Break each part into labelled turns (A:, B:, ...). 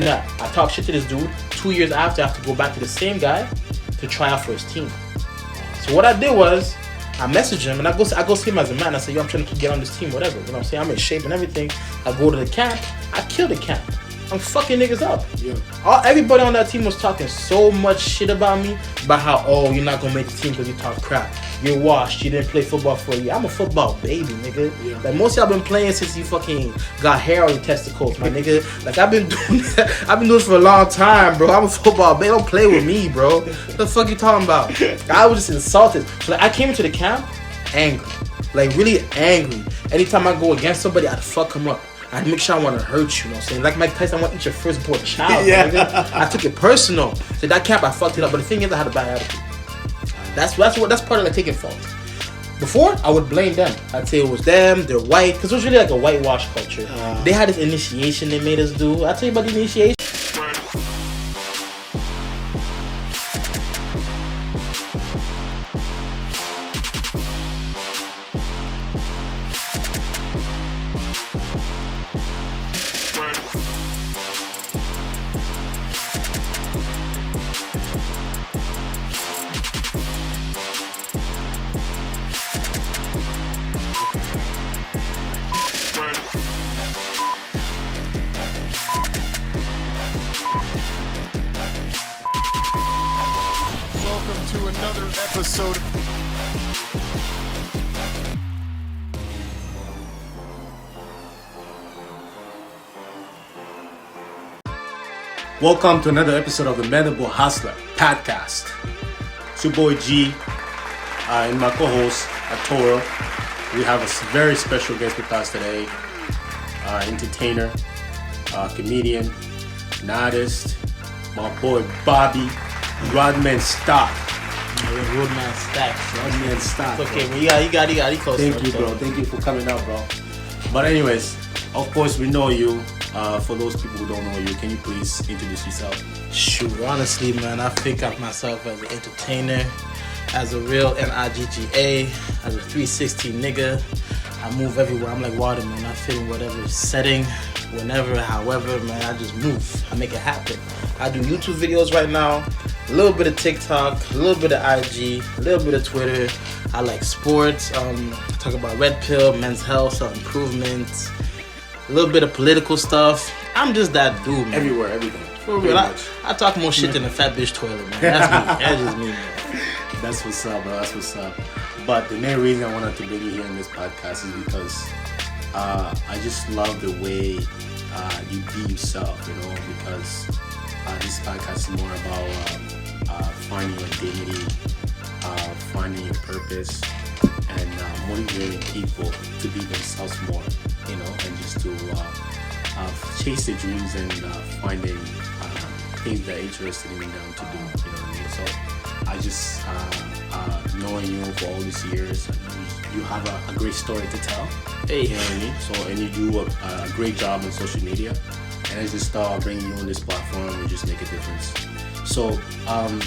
A: that, I talk shit to this dude. 2 years after, I have to go back to the same guy to try out for his team. So what I did was, I messaged him and I go see him as a man. I say, yo, I'm trying to get on this team, whatever. You know what I'm saying? I'm in shape and everything. I go to the camp. I kill the camp. I'm fucking niggas up. Yeah. Everybody on that team was talking so much shit about me, about how, oh, you're not gonna make the team because you talk crap. You're washed. You didn't play football for a year. I'm a football baby, nigga. Yeah. Like most of y'all been playing since you fucking got hair on your testicles, my nigga. Like I've been doing this for a long time, bro. I'm a football baby. Don't play with me, bro. What the fuck you talking about? I was just insulted. So like I came into the camp angry, like really angry. Anytime I go against somebody, I'd fuck him up. I'd make sure I want to hurt you, know what I'm saying? Like Mike Tyson, I want to eat your firstborn child. Yeah. Nigga. I took it personal. So that camp, I fucked it up. But the thing is, I had a bad attitude. That's part of like taking fault. Before, I would blame them. I'd say it was them, they're white. Because it was really like a whitewash culture. They had this initiation they made us do. I'll tell you about the initiation.
B: Welcome to another episode of the Mendable Hustler podcast. It's your boy G and my co-host Arturo. We have a very special guest with us today. Entertainer, comedian, an artist, my boy Bobby Rodman Stock.
A: Rodman Stock.
B: It's
A: okay, man. You got close.
B: Thank you, bro. Thank you for coming out, bro. But anyways, of course we know you. For those people who don't know you, can you please introduce yourself?
A: Sure. Honestly, man, I think of myself as an entertainer, as a real NIGGA, as a 360 nigga. I move everywhere. I'm like water, man. I fit in whatever setting, whenever, however, man. I just move. I make it happen. I do YouTube videos right now, a little bit of TikTok, a little bit of IG, a little bit of Twitter. I like sports. Talk about red pill, men's health, self-improvement. A little bit of political stuff. I'm just that dude, man.
B: Everywhere, everything.
A: For real. I talk more shit than a fat bitch toilet, man. That's me. That's just me, man.
B: That's what's up, bro. That's what's up. But the main reason I wanted to bring you here in this podcast is because I just love the way you be yourself, you know, because this podcast is more about finding your dignity, finding your purpose, and motivating people to be themselves more, you know, and just to chase their dreams and finding things that are interested in them to do, you know what I mean? So I just, knowing you for all these years, you have a great story to tell, you know what I mean? So, and you do a great job on social media, and I just thought bringing you on this platform and just make a difference. So,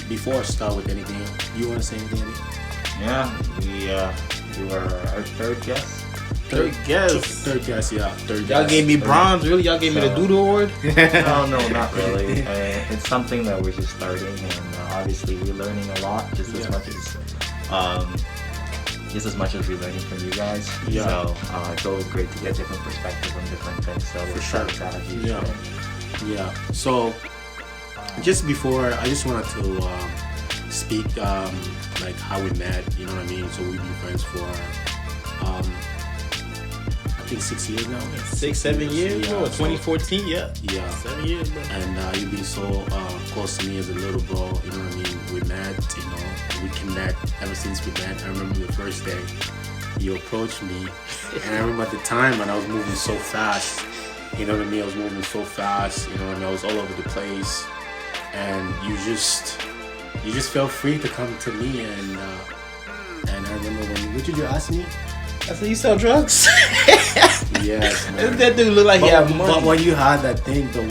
B: before I start with anything, you want to say anything, Eddie?
C: Yeah, you were our third guest.
B: Third guest, yeah.
A: Y'all gave me bronze, really? Y'all gave me the Doodle Award?
C: No, not really. It's something that we're just starting, and obviously we're learning a lot, just as much as we're learning from you guys. Yeah. So it's always great to get different perspectives on different things. So we're sure.
B: Yeah. So just before, I just wanted to speak like how we met. You know what I mean? So we've been friends for I think 6 years now.
A: 7 years, bro. 2014, yeah. 7 years, bro.
B: And you've been so close to me as a little bro. You know what I mean? We met, you know, we connect ever since we met. I remember the first day you approached me, and I remember at the time when I was moving so fast. You know what I mean? I was moving so fast. You know what I mean? I was all over the place, and you just felt free to come to me. And I remember what did you ask me?
A: I said, you sell drugs?
B: Yes, man.
A: That dude look like he had money.
B: But when you had that thing, though,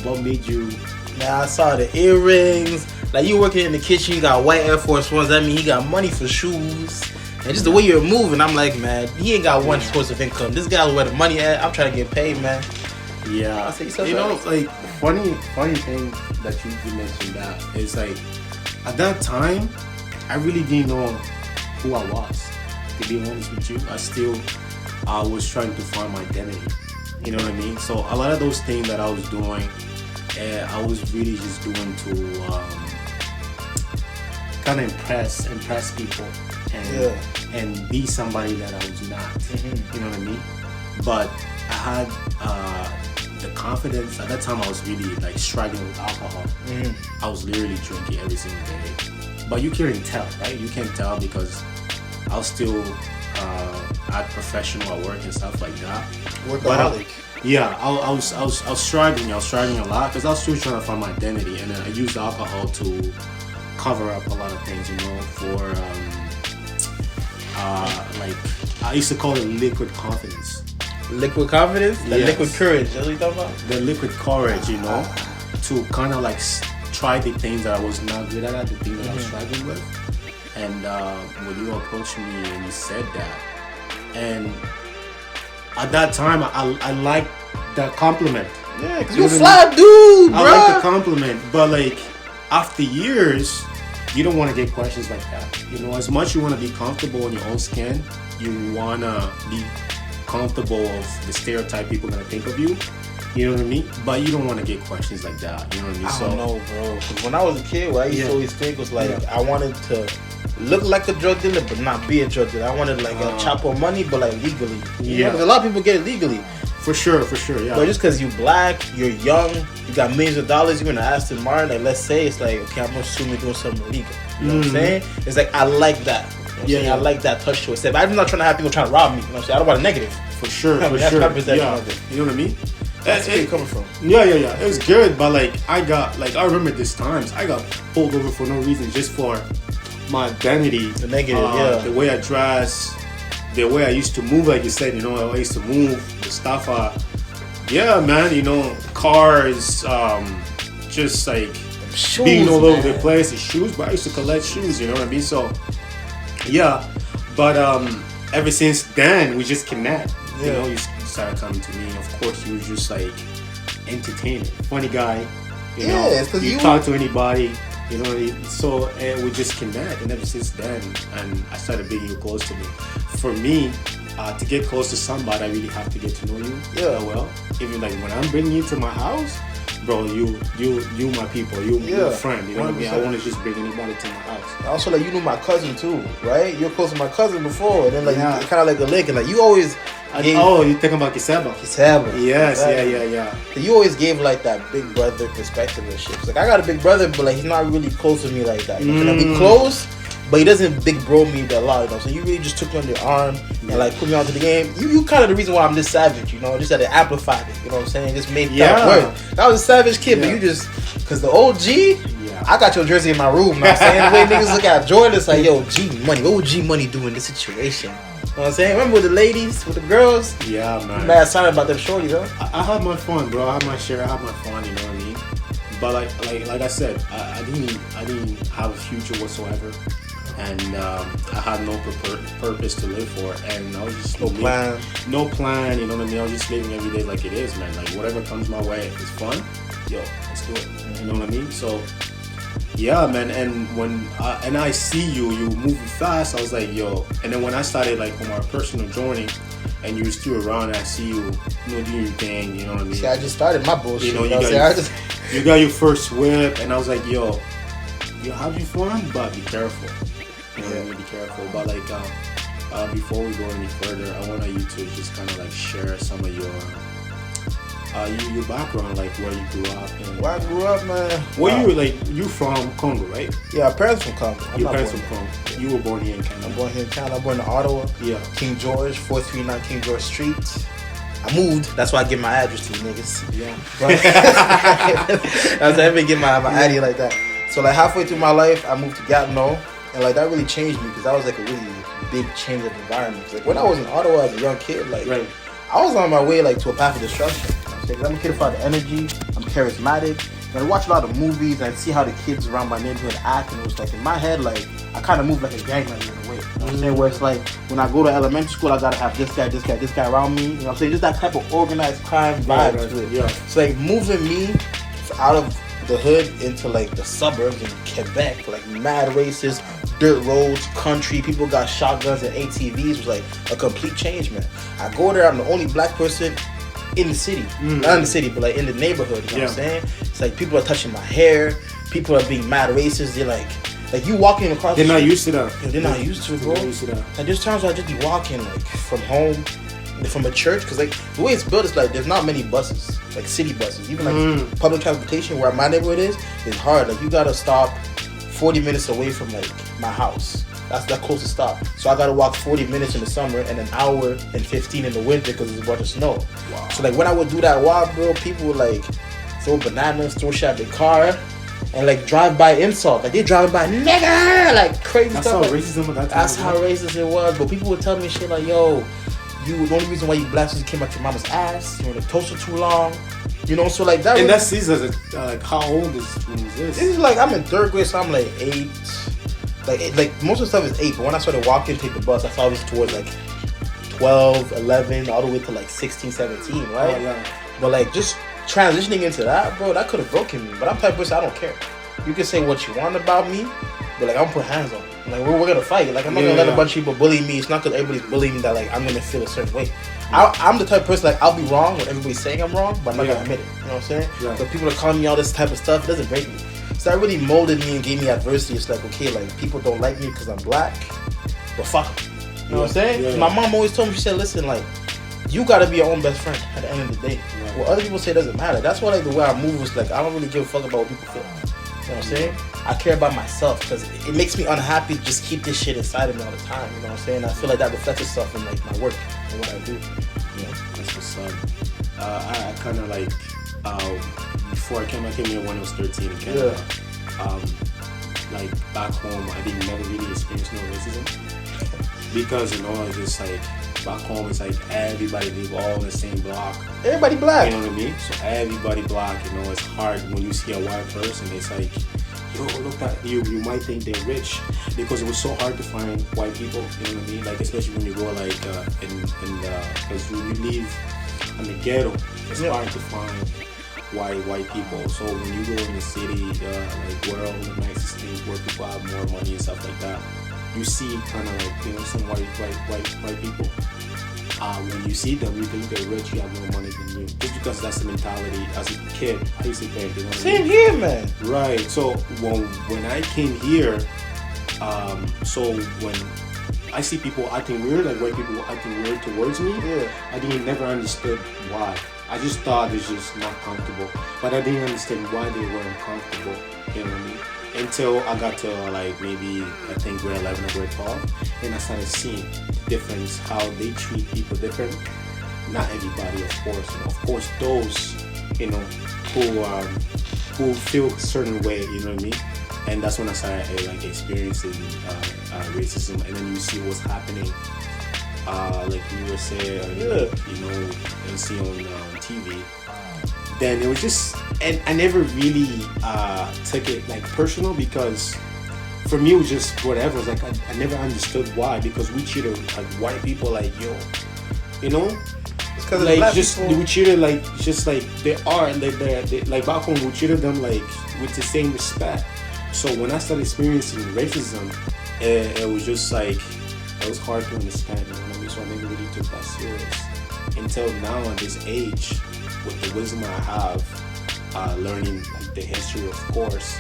B: what made you?
A: Man, I saw the earrings. Like, you working in the kitchen, you got white Air Force Ones. That mean he got money for shoes. And just the way you're moving, I'm like, man, he ain't got one source of income. This guy's where the money at. I'm trying to get paid, man.
B: Yeah.
A: I say yourself
B: You know,
A: else.
B: like funny thing that you mentioned that is like at that time I really didn't know who I was. To be honest with you, I was trying to find my identity. You know what I mean? So a lot of those things that I was doing, I was really just doing to kind of impress people and be somebody that I was not. You know what I mean? But I had the confidence. At that time, I was really like struggling with alcohol. I was literally drinking every single day. But you can't tell, right? You can't tell because I was still at professional at work and stuff like that.
A: Workaholic.
B: Yeah, I was struggling. I was struggling a lot because I was still trying to find my identity, and I used alcohol to cover up a lot of things. You know, for like I used to call it liquid confidence.
A: Liquid confidence? The
B: Yes.
A: liquid courage. That's what you talking about?
B: The liquid courage, you know, to kind of like try the things that I was not good at, the things that I was struggling with. And when you approached me and you said that, and at that time I liked that compliment.
A: Yeah, because
B: You
A: you a
B: know
A: fly dude, bro.
B: I like the compliment, but like after years, you don't want to get questions like that. You know, as much you want to be comfortable in your own skin, you want to be comfortable of the stereotype people are going to think of you. You know what I mean? But you don't want to get questions like that. You know what I mean?
A: I don't know, bro. 'Cause when I was a kid, what I used to always think was like, I wanted to look like a drug dealer, but not be a drug dealer. I wanted like a chop on money, but like legally. You know, 'cause a lot of people get it legally.
B: For sure, yeah.
A: But just because you black, you're young, you got millions of dollars, you're in an Aston Martin, like let's say it's like, okay, I'm gonna assume you're doing something illegal. You know what I'm saying? It's like, I like that. You know what I'm saying? I like that touch to it. But I'm not trying to have people trying to rob me. You know what I'm saying? I don't want a negative.
B: For sure,
A: I mean,
B: for
A: that's
B: sure.
A: my perception
B: Yeah.
A: of it.
B: You know what I mean?
A: That's where you're coming from.
B: Yeah. It was good, but like I remember this times I got pulled over for no reason, just for my identity,
A: The negative,
B: the way I dress, the way I used to move. Like you said, you know, I used to move, the stuff. Yeah, man, you know, cars, just like
A: Shoes,
B: being all over
A: man.
B: the place. The shoes, but I used to collect shoes. You know what I mean? So yeah, but ever since then we just connect. You know, you started coming to me. Of course, you were just like entertaining, funny guy. You know,
A: it's 'cause
B: you
A: you-
B: talk to anybody. You know, so we just connect, and ever since then, and I started bringing you close to me. For me, to get close to somebody, I really have to get to know you.
A: Yeah.
B: Well, even like when I'm bringing you to my house, bro, you my people, you my friend. You know what I mean? I
A: 100%.
B: want to just bring anybody to my house.
A: Also, like, you knew my cousin too, right? You were close to my cousin before, and then like
B: Yeah.
A: you kind of like a link, and like you always gave
B: You thinking about Kiseba?
A: Kisaba.
B: Yes,
A: Exactly.
B: yeah.
A: You always gave like that big brother perspective and shit. It's like I got a big brother, but like he's not really close to me like that. You know? We close, but he doesn't big bro me a lot. You know? So you really just took me under your arm and like put me onto the game. You kind of the reason why I'm this savage. You know, just that it amplified it. You know what I'm saying? Just made that work. I was a savage kid, but you just because the OG. I got your jersey in my room. You know what I'm saying? The way niggas look at Jordan, it's like, yo, G Money. What would G Money do in this situation? You know what I'm saying? Remember with the ladies, with the girls?
B: Yeah, man.
A: Mad sorry about them shorties, huh?
B: I had my fun, bro. I had my share. I had my fun. You know what I mean? But like I said, I didn't have a future whatsoever, and I had no purpose to live for, and I was just
A: No plan.
B: No plan. You know what I mean? I was just living every day like it is, man. Like whatever comes my way, if it's fun, yo, let's do it. You know what I mean? So. Yeah, man, and when I see you moving fast, I was like, yo. And then when I started like on my personal journey, and you were still around, and I see you doing your thing, you know what I mean?
A: See, I just started my bullshit.
B: You know, you got your first whip, and I was like, yo, have your fun, but be careful. You know what I mean? Be careful. But like, before we go any further, I want you to just kind of like share some of your background, like where you grew up. And
A: Where I grew up, man.
B: you from Congo, right?
A: Yeah, our parents from Congo.
B: Your parents from Congo. You were born here in Canada.
A: I'm born here in Canada. I'm born in Ottawa.
B: Yeah.
A: King George, 439 King George Street. I moved. That's why I give my address to you niggas.
B: Yeah.
A: That's why I even get my ID like that. So like halfway through my life, I moved to Gatineau, and like that really changed me because that was like a really big change of environment. Like when I was in Ottawa as a young kid, like I was on my way like to a path of destruction. You know what I'm saying? 'Cause I'm a kid of the energy. I'm charismatic. And I watch a lot of movies and I see how the kids around my neighborhood act, and it was like in my head, like I kind of move like a gang member in a way. You know what I'm saying? Where it's like when I go to elementary school, I gotta have this guy around me. You know what I'm saying? Just that type of organized crime vibe to it.
B: Yeah.
A: It's like moving me out of the hood into like the suburbs in Quebec, like mad racist, dirt roads, country, people got shotguns and ATVs, was like a complete change, man. I go there, I'm the only black person in the city. Not in the city, but like in the neighborhood, you know what I'm saying? It's like people are touching my hair, people are being mad racist, they're like you walking across
B: They're
A: the
B: not
A: street,
B: used to that.
A: they're not used to it, bro.
B: They're not used to that.
A: Like there's times where I just be walking like from home, from a church, because like the way it's built is like there's not many buses, like city buses, even like public transportation where my neighborhood is hard. Like you gotta stop 40 minutes away from like my house. That's the closest stop. So I gotta walk 40 minutes in the summer and an hour and 15 in the winter because it's a bunch of snow.
B: Wow.
A: So like when I would do that walk, bro, people would like throw bananas, throw shit at their car, and like drive by insult. Like they driving by nigga, like crazy
B: That's
A: stuff.
B: how
A: Like,
B: racism at that time.
A: that's how racist it was. But people would tell me shit like, yo, you the only reason why you black is you came out your mama's ass, you were in the toaster too long. You know, so like that.
B: And
A: was,
B: that season, like how old is this?
A: this is like I'm in 3rd grade, so I'm like 8. Like most of the stuff is 8, but when I started walking to take the bus, I saw it was towards like 12, 11, all the way to like 16, 17, right?
B: Oh, yeah.
A: But like just transitioning into that, bro, that could have broken me. But I'm the type of person, I don't care. You can say what you want about me, but like I'm gonna put hands on you. Like we're gonna fight. Like I'm not gonna let a bunch of people bully me. It's not because everybody's bullying me that like I'm gonna feel a certain way. I'm the type of person like I'll be wrong when everybody's saying I'm wrong, but I'm not gonna admit it. You know what I'm saying?
B: Yeah.
A: So people are calling me all this type of stuff. It doesn't break me. So that really molded me and gave me adversity. It's like, okay, like people don't like me because I'm black, but fuck 'em. You know what I'm saying?
B: Yeah.
A: My mom always told me, she said, listen, like, you gotta be your own best friend at the end of the day.
B: Right.
A: What other people say doesn't matter. That's why like the way I move is like I don't really give a fuck about what people feel. You know what I'm saying? I care about myself because it makes me unhappy to just keep this shit inside of me all the time. You know what I'm saying? I feel like that reflects itself in like my work and what I do.
B: Yeah, that's what's up. I kind of like before I came here when I was 13 in Canada. Like back home, I didn't never really experience no racism because you know it's just like back home it's like everybody live all in the same block.
A: Everybody black.
B: You know what I mean? So everybody black. You know, it's hard when you see a white person. It's like, yo, look at you. You might think they're rich because it was so hard to find white people. You know what I mean? Like especially when you go like because you live in the ghetto, it's hard to find white people. So when you go in the city, like where all the nicest things, where people have more money and stuff like that, you see kind of like, you know, some white people. When you see them, you think they're rich, you have more money than you. Just because that's the mentality as a kid. I used to think, you know what I mean?
A: Same here, man.
B: Right. So when I came here, so when I see people acting weird, like white people acting weird towards me, I didn't never understood why. I just thought it's just not comfortable, but I didn't understand why they weren't comfortable. You know what I mean? Until I got to like maybe I think grade 11 or grade 12, and I started seeing the difference, how they treat people different. Not everybody, of course. You know, of course, those you know who feel a certain way. You know what I mean? And that's when I started like experiencing racism, and then you see what's happening. Like you were saying, you know, you see on TV. Then it was just, and I never really took it like personal because for me it was just whatever. It's like I never understood why, because we treated like white people like yo, you know,
A: It's because
B: like just we treated like just like they are, they like back home we treated them like with the same respect. So when I started experiencing racism, it was just like it was hard to understand. You know what I mean? So I never really took that serious until now at this age, with the wisdom I have, learning like the history, of course.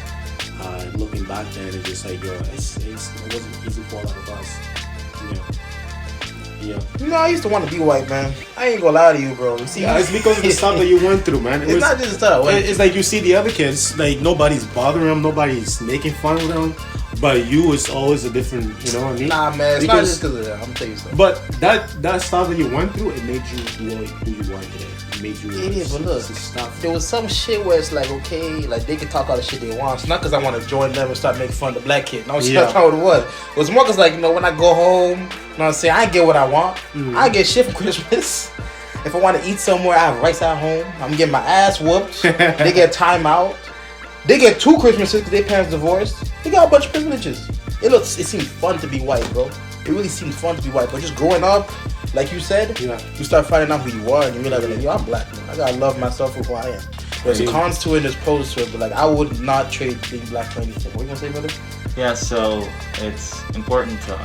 B: Looking back then, it's just like yo, it wasn't easy for a lot of us. Yeah.
A: You know, I used to want to be white, man. I ain't gonna lie to you, bro. You see,
B: Yeah, it's because of the stuff that you went through, man.
A: It's not just the stuff.
B: It's like you see the other kids, like nobody's bothering them, nobody's making fun of them, but you is always a different, you know what I mean?
A: Nah, man, it's not just because of that. I'm gonna tell you something.
B: But that stuff that you went through, it made you who you are today. It made you.
A: It is, but look,
B: stuff.
A: there was some shit where it's like, okay, like they can talk all the shit they want. It's not because I want to join them and start making fun of the black kid. No, that's not what it was. It was more because, like, you know, when I go home, you know what I'm saying, I get what I want. I get shit for Christmas. If I want to eat somewhere, I have rice at home. I'm getting my ass whooped. They get time out. They get 2 Christmases because their parents divorced. They got a bunch of privileges. It seemed fun to be white, bro. It really seemed fun to be white. But just growing up, like you said, you start finding out who you are, and you realize, like, yo, I'm black, man. I gotta love myself for who I am. There's cons to it, there's pros to it, but like, I would not trade being black for anything. What are you gonna say, brother?
C: Yeah, so it's important to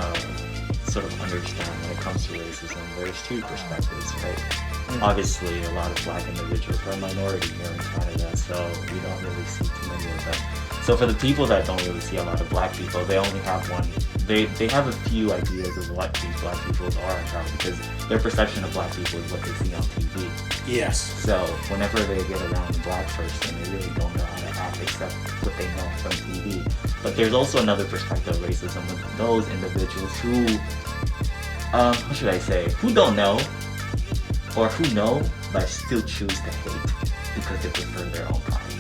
C: sort of understand when it comes to racism. There's 2 perspectives, right? Obviously, a lot of black individuals are a minority here in Canada, so we don't really see too many of them. So for the people that don't really see a lot of black people, they only have one. They have a few ideas of what these black people are because their perception of black people is what they see on TV.
B: Yes.
C: So whenever they get around a black person, they really don't know how to act except what they know from TV. But there's also another perspective of racism with those individuals who, how should I say, who don't know, or who know but still choose to hate because they prefer their own kind.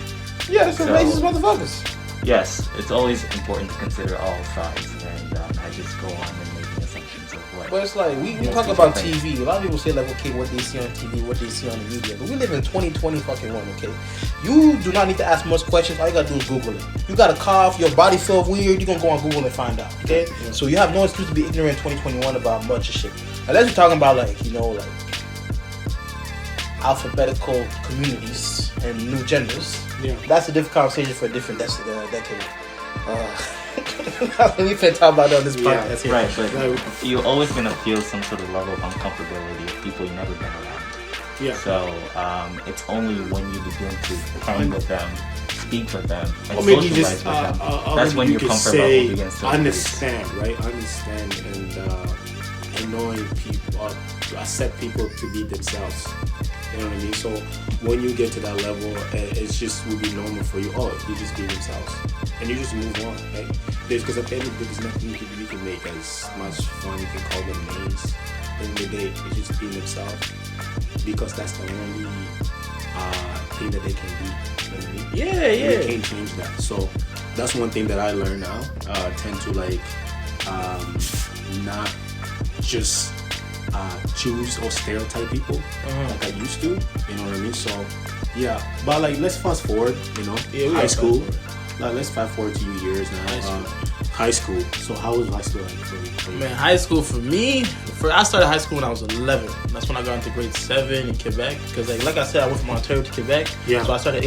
A: Yeah, that's some racist motherfuckers.
C: Yes, it's always important to consider all sides, and I just go on and making assumptions of what.
A: But it's like we talk about TV. A lot of people say like, okay, what they see on TV, what they see on the media. But we live in 2020 fucking one, okay? You do not need to ask much questions. All you gotta do is Google it. You got a cough, your body feel weird, you're gonna go on Google and find out, okay? Yeah. So you have no excuse to be ignorant in 2021 about much of shit. Unless you're talking about like, you know, like alphabetical communities and new genders. Yeah. That's a different conversation for a different decade. We've been talking about that on this podcast.
C: Yeah, right, but you're always gonna feel some sort of level of uncomfortability with people you've never been around. Yeah. So it's only when you begin to hang with them, speak with them, and socialize with them, that's when your comfort level begins to
B: understand, right? Understand and knowing people, accept people to be themselves. You know what I mean? So when you get to that level, it's just will be normal for you. Oh, you just be themselves, and you just move on. Right? Because at the end of the day, there's nothing you can make as much fun. You can call them names. At the end of the day, it's just being themselves, because that's the only thing that they can be. You know what I mean?
A: Yeah.
B: You can't change that. So that's one thing that I learn now. Tend to like not just choose or stereotype people like I used to, you know what I mean? So yeah, but like let's fast forward, you know, high school. Like let's fast forward to years now. High school. So how was high school like for you?
A: Man, high school for me, I started high school when I was 11. That's when I got into grade 7 in Quebec. Because like I said, I went from Ontario to Quebec. Yeah. So I started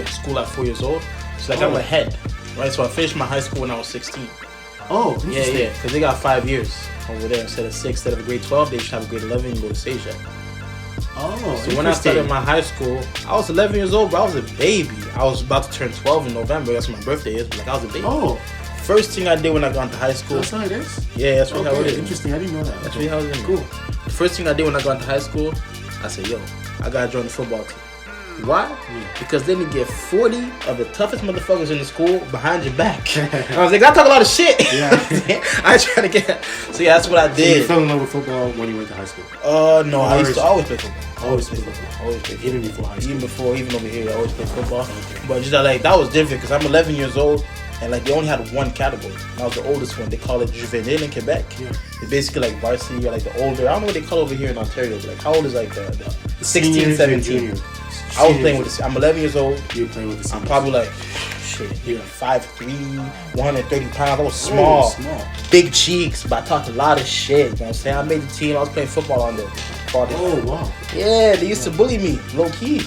A: school at 4 years old. So like I'm ahead, right? So I finished my high school when I was 16.
B: Oh,
A: yeah, because they got 5 years over there instead of 6. Instead of grade 12, they should have a grade 11 and go to stage yet.
B: Oh,
A: so when I started my high school, I was 11 years old, but I was a baby. I was about to turn 12 in November. That's when my birthday is. But like I was a baby.
B: Oh.
A: First thing I did when I got into high school.
B: That's how it is?
A: Yeah, that's really how it is.
B: Interesting. I didn't know that.
A: That's really how it is. Cool. The first thing I did when I got into high school, I said, yo, I gotta join the football team. Why? Because then you get 40 of the toughest motherfuckers in the school behind your back. I was like, I talk a lot of shit. Yeah. I try to get. So yeah, that's what I did.
B: So you fell in love with football when you went to high school?
A: No, I used to always play football. Always play football. Even before high school. Even over here, I always play football. Okay. But just like that was different because I'm 11 years old. And like they only had one category. I was the oldest one. They call it juvenile in Quebec. Yeah. It's basically like varsity or like the older. I don't know what they call it over here in Ontario. But like how old is like the 16, seniors, 17? I was playing with I'm 11 years old.
B: You're playing with the seniors.
A: I'm probably like, shit, 5'3", 130 pounds. I was small. Big cheeks, but I talked a lot of shit. You know what I'm saying? I made the team. I was playing football on there.
B: Oh, wow.
A: Yeah, they used to bully me, low key.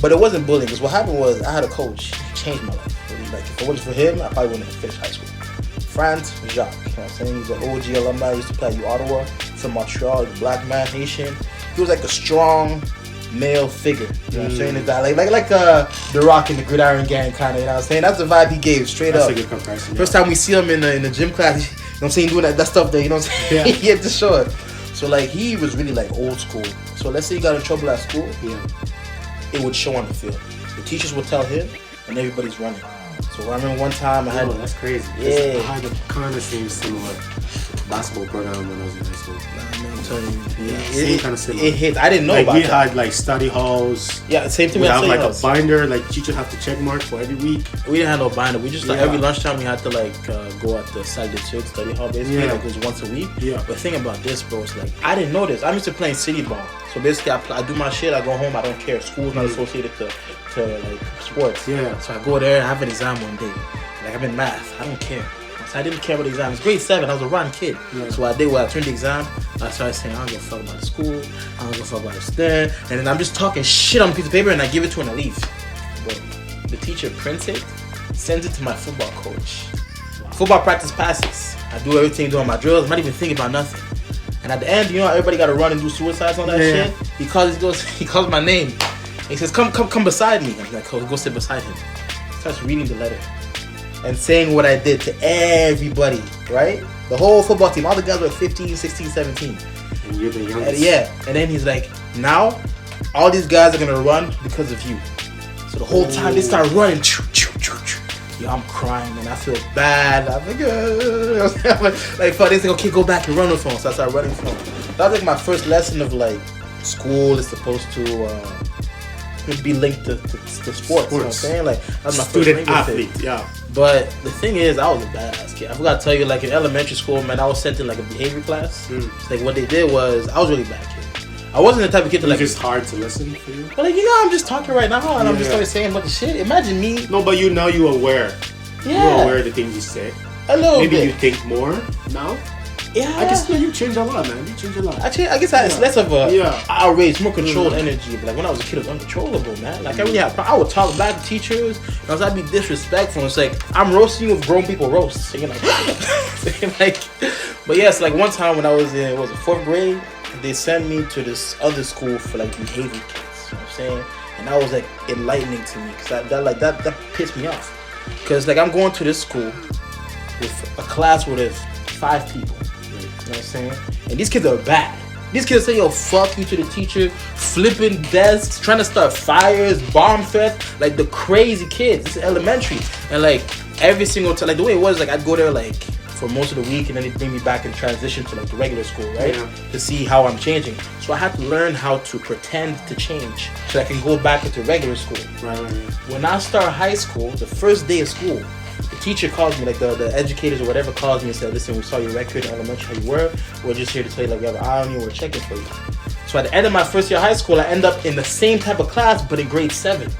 A: But it wasn't bullying, because what happened was I had a coach. He changed my life. Really. Like, if it wasn't for him, I probably wouldn't have finished high school. France Jacques, you know what I'm saying? He's an OG alumni. He used to play at Ottawa. From Montreal, he's a black man, Haitian. He was like a strong male figure, you know what I'm saying? It's like The Rock in the Gridiron Gang kind of, you know what I'm saying? That's the vibe he gave, straight
B: That's
A: up.
B: That's a good comparison.
A: First time we see him in the gym class, you know what I'm saying, doing that stuff there, you know what I'm saying? Yeah. He had to show it. So like he was really like old school. So let's say you got in trouble at school, it would show on the field. The teachers would tell him, and everybody's running. So I remember one time I had.
B: That's crazy.
A: Yeah.
B: I had the kind of same similar basketball program when I was in high school.
A: Nah, man, I'm telling you,
B: same kind of similar.
A: It hit. I didn't know
B: like
A: about
B: we
A: that.
B: had like study halls.
A: Yeah, same thing.
B: We have like a binder. Like teachers have to check mark for every week.
A: We didn't have no binder. We just like every lunchtime we had to like go at the salle d'études study hall basically. Like it was once a week.
B: Yeah.
A: But the thing about this, bro, is like I didn't know this. I'm used to playing city ball. So basically, I do my shit. I go home. I don't care. School's not associated to to like sports.
B: Yeah.
A: So I go there, I have an exam one day. Like I'm in math, I don't care. So I didn't care about the exam. It's grade 7, I was a rotten kid.
B: Yeah.
A: So what I did was I turned the exam, I started saying I don't give a fuck about the school, I don't give a fuck about the stand, and then I'm just talking shit on a piece of paper and I give it to her and I leave. But the teacher prints it, sends it to my football coach. Football practice passes. I do everything, doing my drills, I'm not even thinking about nothing. And at the end, you know, everybody got to run and do suicides on that shit. He calls my name. And he says, come beside me. I'm like, oh, go sit beside him. Starts reading the letter and saying what I did to everybody, right? The whole football team, all the guys were 15, 16, 17.
B: And you're the youngest.
A: And yeah, and then he's like, now, all these guys are gonna run because of you. So the whole time they start running, yo, I'm crying and I feel bad. I'm like, fuck, they say, okay, go back and run with him. So I started running with him. That was like my first lesson of like, school is supposed to be linked to sports. You know what I'm saying? Like, that's my
B: student
A: first link with
B: athlete,
A: it.
B: yeah.
A: But the thing is, I was a badass kid. I forgot to tell you, like in elementary school, man, I was sent in like a behavior class. So, like what they did was, I was really bad kid. I wasn't the type of kid to like.
B: It's just hard to listen for you.
A: But like, you know, I'm just talking right now and I'm just starting saying a bunch of shit. Imagine me.
B: No, but you aware.
A: Yeah.
B: You're aware of the things you say.
A: A little
B: Maybe
A: bit.
B: you think more now.
A: Yeah.
B: I just know you change a lot, man. You change a lot.
A: Actually, I guess it's less of a outrage, more controlled
B: Mm.
A: energy. But like when I was a kid, it was uncontrollable, man. Like I really had, I would talk back to teachers, and I'd be disrespectful. It's like I'm roasting you with grown people roast, so you're like, But yes, like one time when I was in, what was it, 4th grade, they sent me to this other school for like behavior kids. You know what I'm saying? And that was like enlightening to me because that pissed me off. Because like I'm going to this school with a class where there's 5 people. You know what I'm saying? And these kids are bad. These kids say, yo, fuck you to the teacher, flipping desks, trying to start fires, bomb threats, like the crazy kids. This is elementary. And like every single time, like the way it was, like I'd go there like for most of the week and then they'd bring me back and transition to like the regular school, right? Yeah. To see how I'm changing. So I had to learn how to pretend to change so I can go back into regular school.
B: Right.
A: When I start high school, the first day of school, the teacher calls me, like the educators or whatever calls me and said, listen, we saw your record in elementary, how you were. We're just here to tell you like we have an eye on you, we're checking for you. So at the end of my first year of high school, I end up in the same type of class, but in grade 7.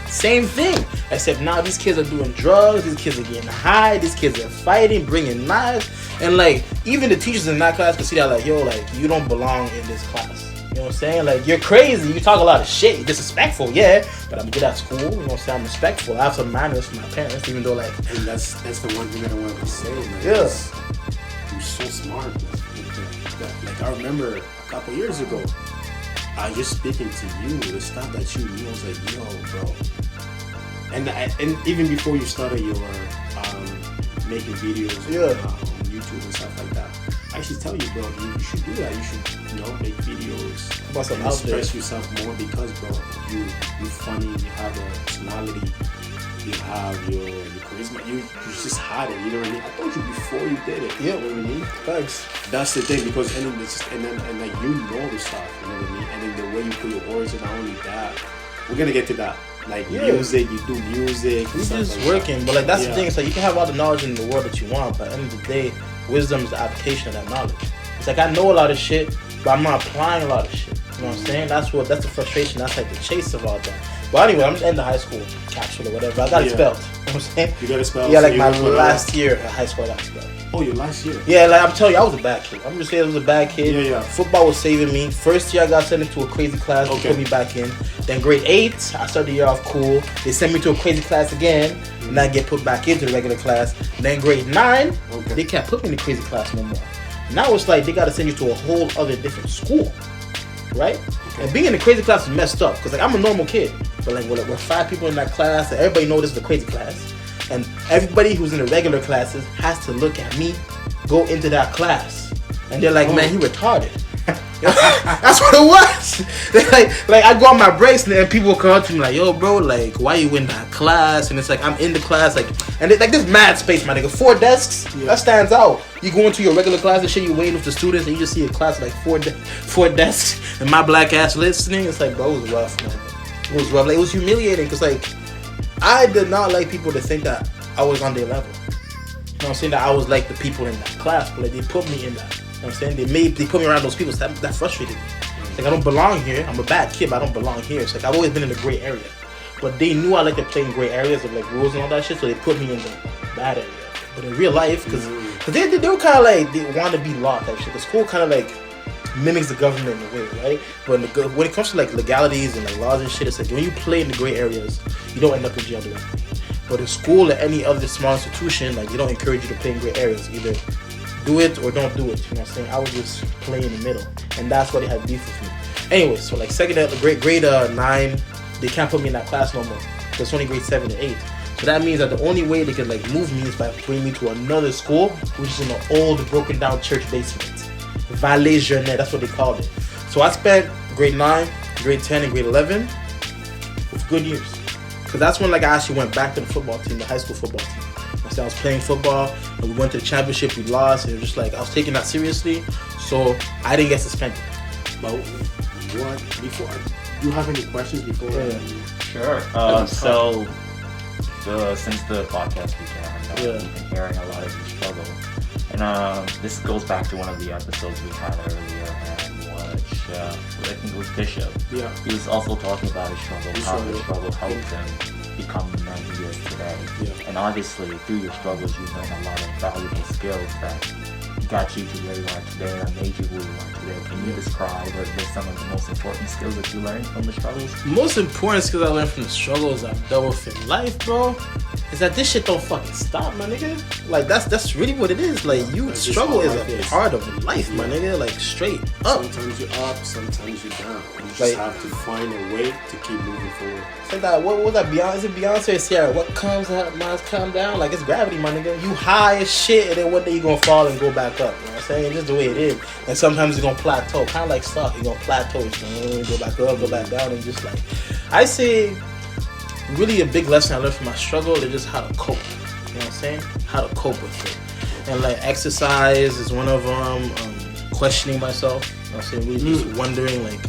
A: Same thing, except now these kids are doing drugs, these kids are getting high, these kids are fighting, bringing knives, and like, even the teachers in that class can see that like, yo, like, you don't belong in this class. You know what I'm saying? Like, you're crazy, you talk a lot of shit, you're disrespectful, yeah, but I'm good at school, you know what I'm saying? I'm respectful, I have some manners from my parents, even though like...
B: And that's the one thing that I wanted to say, man.
A: Yeah.
B: You're so smart, man. Like, I remember a couple years ago, I was just speaking to you, the stuff that you knew, I was like, yo, bro. And even before you started your making videos on YouTube and stuff like that, I should tell you, bro, you should do that. You should, make videos and express yourself more because, bro, you're funny, you have a personality, you have your charisma, you just had it, you know what I mean? I told you before you did it, you know what I mean?
A: Thanks.
B: That's the thing, because and like you know the stuff, you know what I mean? And then the way you put your words, and not only that, we're gonna get to that. Like music, you do music.
A: It's just
B: like
A: working,
B: that.
A: but like that's the thing. It's like you can have all the knowledge in the world that you want, but at the end of the day, wisdom is the application of that knowledge. It's like I know a lot of shit, but I'm not applying a lot of shit. You know what I'm saying? That's the frustration. That's like the chase of all that. But anyway, I'm just in the high school capsule or whatever. I got it spelled. You know what I'm saying?
B: You got it spelled?
A: Yeah, like my last year of high school, I got it spelled.
B: Oh, your last year?
A: Yeah, like I'm telling you, I was a bad kid. I'm just saying I was a bad kid.
B: Yeah.
A: Football was saving me. First year I got sent into a crazy class. They put me back in. Then grade 8, I started the year off cool. They sent me to a crazy class again. And I get put back into the regular class. Then grade 9, they can't put me in the crazy class no more. Now it's like they got to send you to a whole other different school. Right? And being in the crazy class is messed up. Because like I'm a normal kid. But like we're 5 people in that class. And everybody knows this is a crazy class. And everybody who's in the regular classes has to look at me go into that class. And they're like, man, he retarded. That's what it was. They're like I go on my breaks and people will come up to me like, yo, bro, like, why you in that class? And it's like, I'm in the class, like, and it's like this mad space, my nigga. 4 desks, that stands out. You go into your regular class and shit, you waiting with the students, and you just see a class like 4 desks, and my black ass listening. It's like, bro, it was rough, man. It was rough. Like, it was humiliating because, like, I did not like people to think that I was on their level. You know what I'm saying? That I was like the people in that class, but like they put me in that. You know what I'm saying? They put me around those people, so that frustrated me. It's like I don't belong here. I'm a bad kid, but I don't belong here. It's like I've always been in a gray area. but they knew I like to play in gray areas of like rules and all that shit, so they put me in the bad area. But in real life, because they were kind of like, they want to be law type shit. The school kind of like mimics the government in a way, right? But when it comes to like legalities and like laws and shit, it's like when you play in the gray areas, you don't end up in jail directly. But in school or any other small institution, like they don't encourage you to play in gray areas. Either do it or don't do it. You know what I'm saying? I would just play in the middle, and that's why they had beef with me. Anyway, so like grade 9, they can't put me in that class no more. It's only grade 7 and 8. So that means that the only way they could like move me is by bringing me to another school, which is in an old broken down church basement. Valet Jeunesse, that's what they called it. So I spent grade 9, grade 10, and grade 11 with good years. Because that's when like I actually went back to the football team, the high school football team. I was playing football and we went to the championship, we lost, and it was just like I was taking that seriously, so I didn't get suspended.
B: But what, before, do you have any questions before?
C: Sure. Since the podcast began, we've been hearing a lot of your struggle. And this goes back to one of the episodes we had earlier, and which I think it was Bishop. Yeah. He was also talking about his struggle, how the struggle helped him become the man he is today. Yeah. And obviously, through your struggles, you've learned a lot of valuable skills that got you to where you are today, that made you who you are today. Can you describe what are some of the most important skills that you learned from the struggles?
A: Most important skills I learned from the struggles I've dealt with in life, bro, is that this shit don't fucking stop, my nigga. Like that's really what it is. Like struggle is a part of life, my nigga. Like straight up.
B: Sometimes you're up, sometimes you're down. You just have to find a way to keep moving forward.
A: It's like that. What was that? Beyonce or Sierra? What comes up must come down. Like it's gravity, my nigga. You high as shit, and then one day you gonna fall and go back up. You know what I'm saying? Just the way it is. And sometimes it's gonna plateau, kind of like stock. You're gonna plateau. It's gonna go back up, go back down, and just like I say. Really a big lesson I learned from my struggle is just how to cope. You know what I'm saying? How to cope with it. And like exercise is one of them. Questioning myself. You know what I'm saying? Really just wondering like,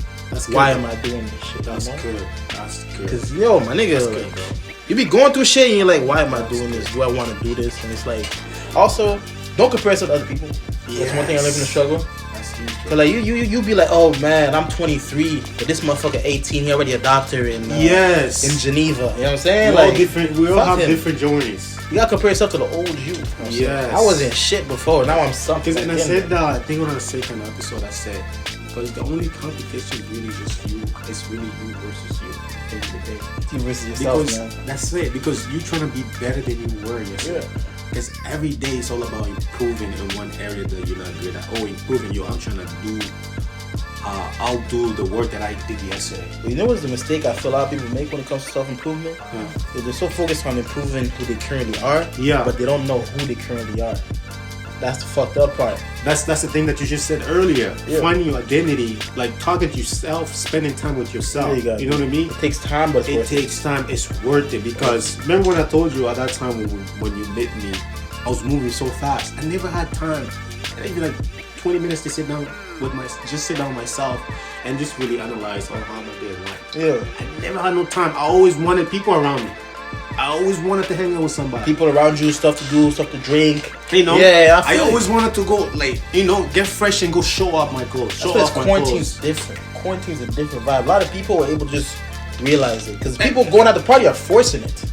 A: why am I doing this shit?
B: That's good. That's good.
A: Cause yo, my nigga, good, bro. You be going through shit and you're like, why am I doing this? Do I want to do this? And it's like, also, don't compare yourself to other people. That's one thing I learned from the struggle. Cause like you be like, oh man, I'm 23, but this motherfucker 18, he already a doctor in in Geneva. You know what I'm saying?
B: We all have different journeys.
A: You gotta compare yourself to the old you. Yes. I wasn't shit before. Now I'm something.
B: And I said that. I think on the second episode I said, because the only competition is really just you. It's really you versus you. At the end of the day.
A: You versus yourself,
B: because
A: man.
B: That's it. Because you're trying to be better than you were yesterday. Yeah. Because every day it's all about improving in one area that you're not good at. Improving. I'm trying to do. I'll do the work that I did yesterday.
A: Well, you know what's the mistake I feel a lot of people make when it comes to self-improvement? They're so focused on improving who they currently are, but they don't know who they currently are. That's the fucked up part.
B: That's the thing that you just said earlier. Yeah. Finding your identity, like talking to yourself, spending time with yourself. You know what I mean?
A: It takes time, but
B: it takes time. It's worth it because remember when I told you at that time when you met me, I was moving so fast. I never had time. Maybe like 20 minutes to sit down with myself and just really analyze how my day went.
A: Yeah.
B: I never had no time. I always wanted people around me. I always wanted to hang out with somebody.
A: People around you, stuff to do, stuff to drink.
B: You know?
A: Yeah,
B: I always wanted to go, get fresh and go show off my clothes.
A: Quarantine's different. Quarantine's a different vibe. A lot of people were able to just realize it. Because people going out to party are forcing it.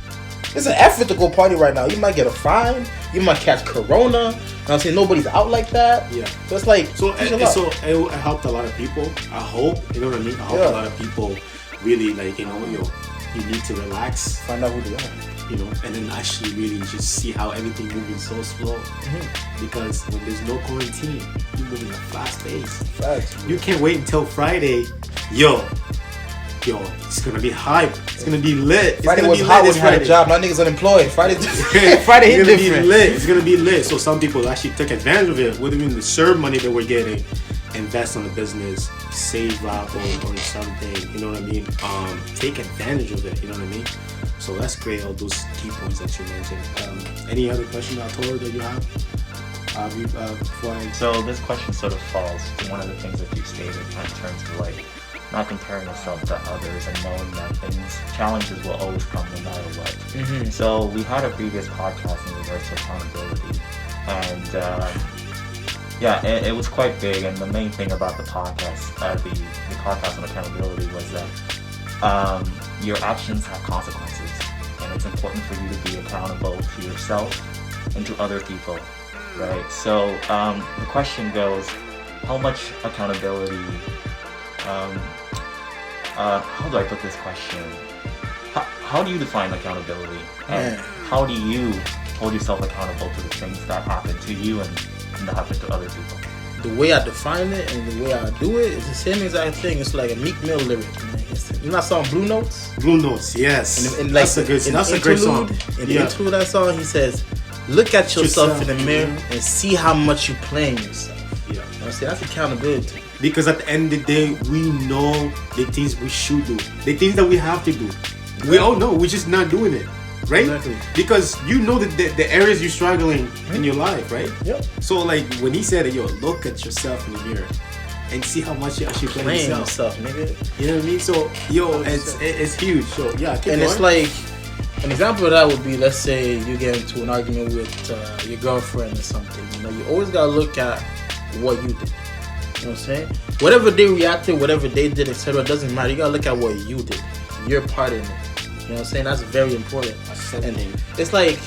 A: It's an effort to go party right now. You might get a fine. You might catch corona. I'm saying nobody's out like that.
B: Yeah.
A: So it's like...
B: So it helped a lot of people. I hope. You know what I mean? I hope a lot of people really you need to relax.
A: Find out who they are.
B: And then actually really just see how everything moving so slow. Mm-hmm. Because when there's no quarantine, you're moving at a fast pace.
A: Facts.
B: You can't wait until Friday. Yo, it's gonna be hype. It's gonna be lit.
A: Friday was hot when you had a job. My niggas unemployed. Friday hit different.
B: It's gonna be lit. So some people actually took advantage of it. What do you mean the serve money that we're getting? Invest on the business, save up or something. You know what I mean? Take advantage of it. You know what I mean? So that's great. All those key points that you mentioned. Any other question, Arturo, that you have?
C: So this question sort of falls to one of the things that you stated in terms of not comparing yourself to others and knowing that challenges will always come no matter what. Mm-hmm. So we had a previous podcast in regards to accountability, and it was quite big. And the main thing about the podcast, the podcast on accountability, was that your actions have consequences, and it's important for you to be accountable to yourself and to other people, right? So the question goes, how much accountability, how do I put this question? How do you define accountability? And how do you hold yourself accountable to the things that happen to you and that happen to other people?
A: The way I define it and the way I do it is the same exact thing. It's like a Meek Mill lyric. You know that song Blue Notes?
B: Blue Notes, yes.
A: And like,
B: that's a great song.
A: In the intro of that song, he says, look at yourself in the mirror and see how much you're playing yourself.
B: Yeah.
A: You know what I'm saying? That's accountability.
B: Because at the end of the day, we know the things we should do, the things that we have to do. We all know, we're just not doing it, right?
A: Exactly.
B: Because you know the areas you're struggling in your life, right?
A: Yep.
B: So like when he said, yo, look at yourself in the mirror and see how much you're actually playing yourself,
A: nigga.
B: You know what I mean? So yo, it's huge. So yeah, keep
A: and
B: going.
A: it's like an example of that would be, let's say you get into an argument with your girlfriend or something. You know, you always gotta look at what you did. You know what I'm saying? Whatever they reacted, whatever they did, etc., doesn't matter. You gotta look at what you did. Your part in it. You know what I'm saying? That's very important. And it's like,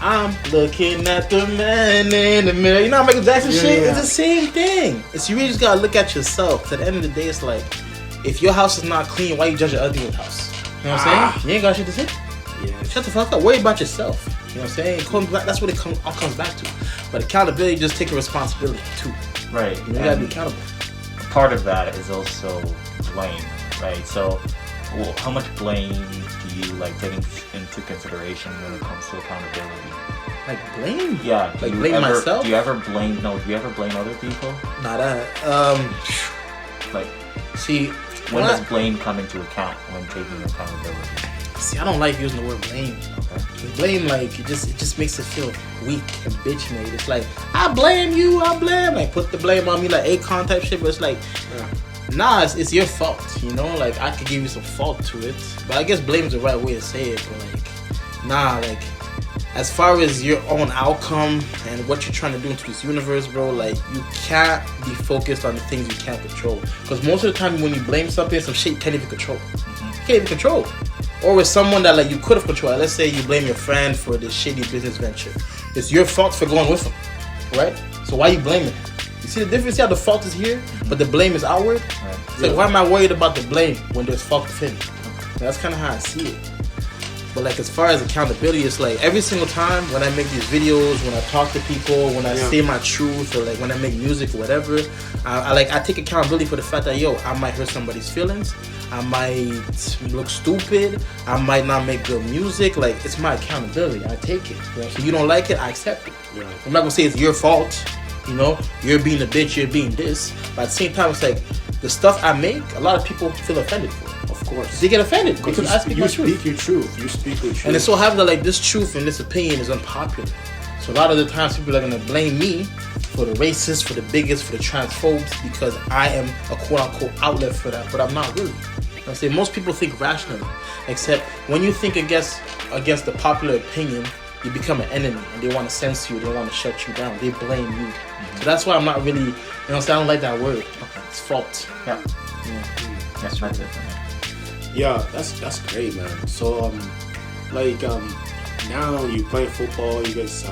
A: I'm looking at the man in the mirror. You know how Michael Jackson shit? It's the same thing. It's you really just gotta look at yourself. At the end of the day, it's like, if your house is not clean, why you judge your other house? You know what I'm saying? You ain't got shit to say.
B: Yeah.
A: Shut the fuck up. Worry about yourself. You know what I'm saying? It comes back, that's what it all comes back to. But accountability, just take a responsibility too.
C: Right.
A: You gotta be accountable.
C: Part of that is also blame, right? So, well, how much blame do you like take into consideration when it comes to accountability?
A: Like blame?
C: Yeah.
A: Like blame myself?
C: Do you ever blame other people?
A: Not that.
C: Like,
A: see,
C: when does blame come into account when taking accountability?
A: See, I don't like using the word blame.
C: Okay.
A: Blame, like, it just makes it feel weak and bitch made. It's like, I blame you, like, put the blame on me, like Akon type shit, but it's like, nah, it's your fault, you know? Like, I could give you some fault to it, but I guess blame is the right way to say it, but like, nah, like, as far as your own outcome and what you're trying to do into this universe, bro, like, you can't be focused on the things you can't control. Because most of the time when you blame something, some shit you can't even control. You can't even control. Or with someone that, like, you could have controlled. Let's say you blame your friend for this shitty business venture. It's your fault for going with him, right? So why you blaming? You see the difference? See how the fault is here, but the blame is outward? Right. It's like, why am I worried about the blame when there's fault within? That's kind of how I see it. But like, as far as accountability, it's like every single time when I make these videos, when I talk to people, when I say my truth, or like when I make music or whatever, I take accountability for the fact that, yo, I might hurt somebody's feelings, I might look stupid, I might not make good music. Like, it's my accountability. I take it. You know? So you don't like it, I accept it. Yeah. I'm not gonna say it's your fault. You know, you're being a bitch, you're being this. But at the same time, it's like the stuff I make, a lot of people feel offended for. Of course, they get offended because I speak my truth.
B: You speak your truth. You speak your truth.
A: And it so happens that, like, this truth and this opinion is unpopular. So a lot of the times people are gonna blame me for the racists, for the bigots, for the transphobes, because I am a quote-unquote outlet for that. But I'm not really. I say most people think rationally, except when you think against the popular opinion, you become an enemy, and they want to censor you, they want to shut you down, they blame you. Mm-hmm. So that's why I'm not really, I don't like that word. It's fault.
C: Yeah. That's it.
B: Yeah, that's great, man. So now you play football, you guys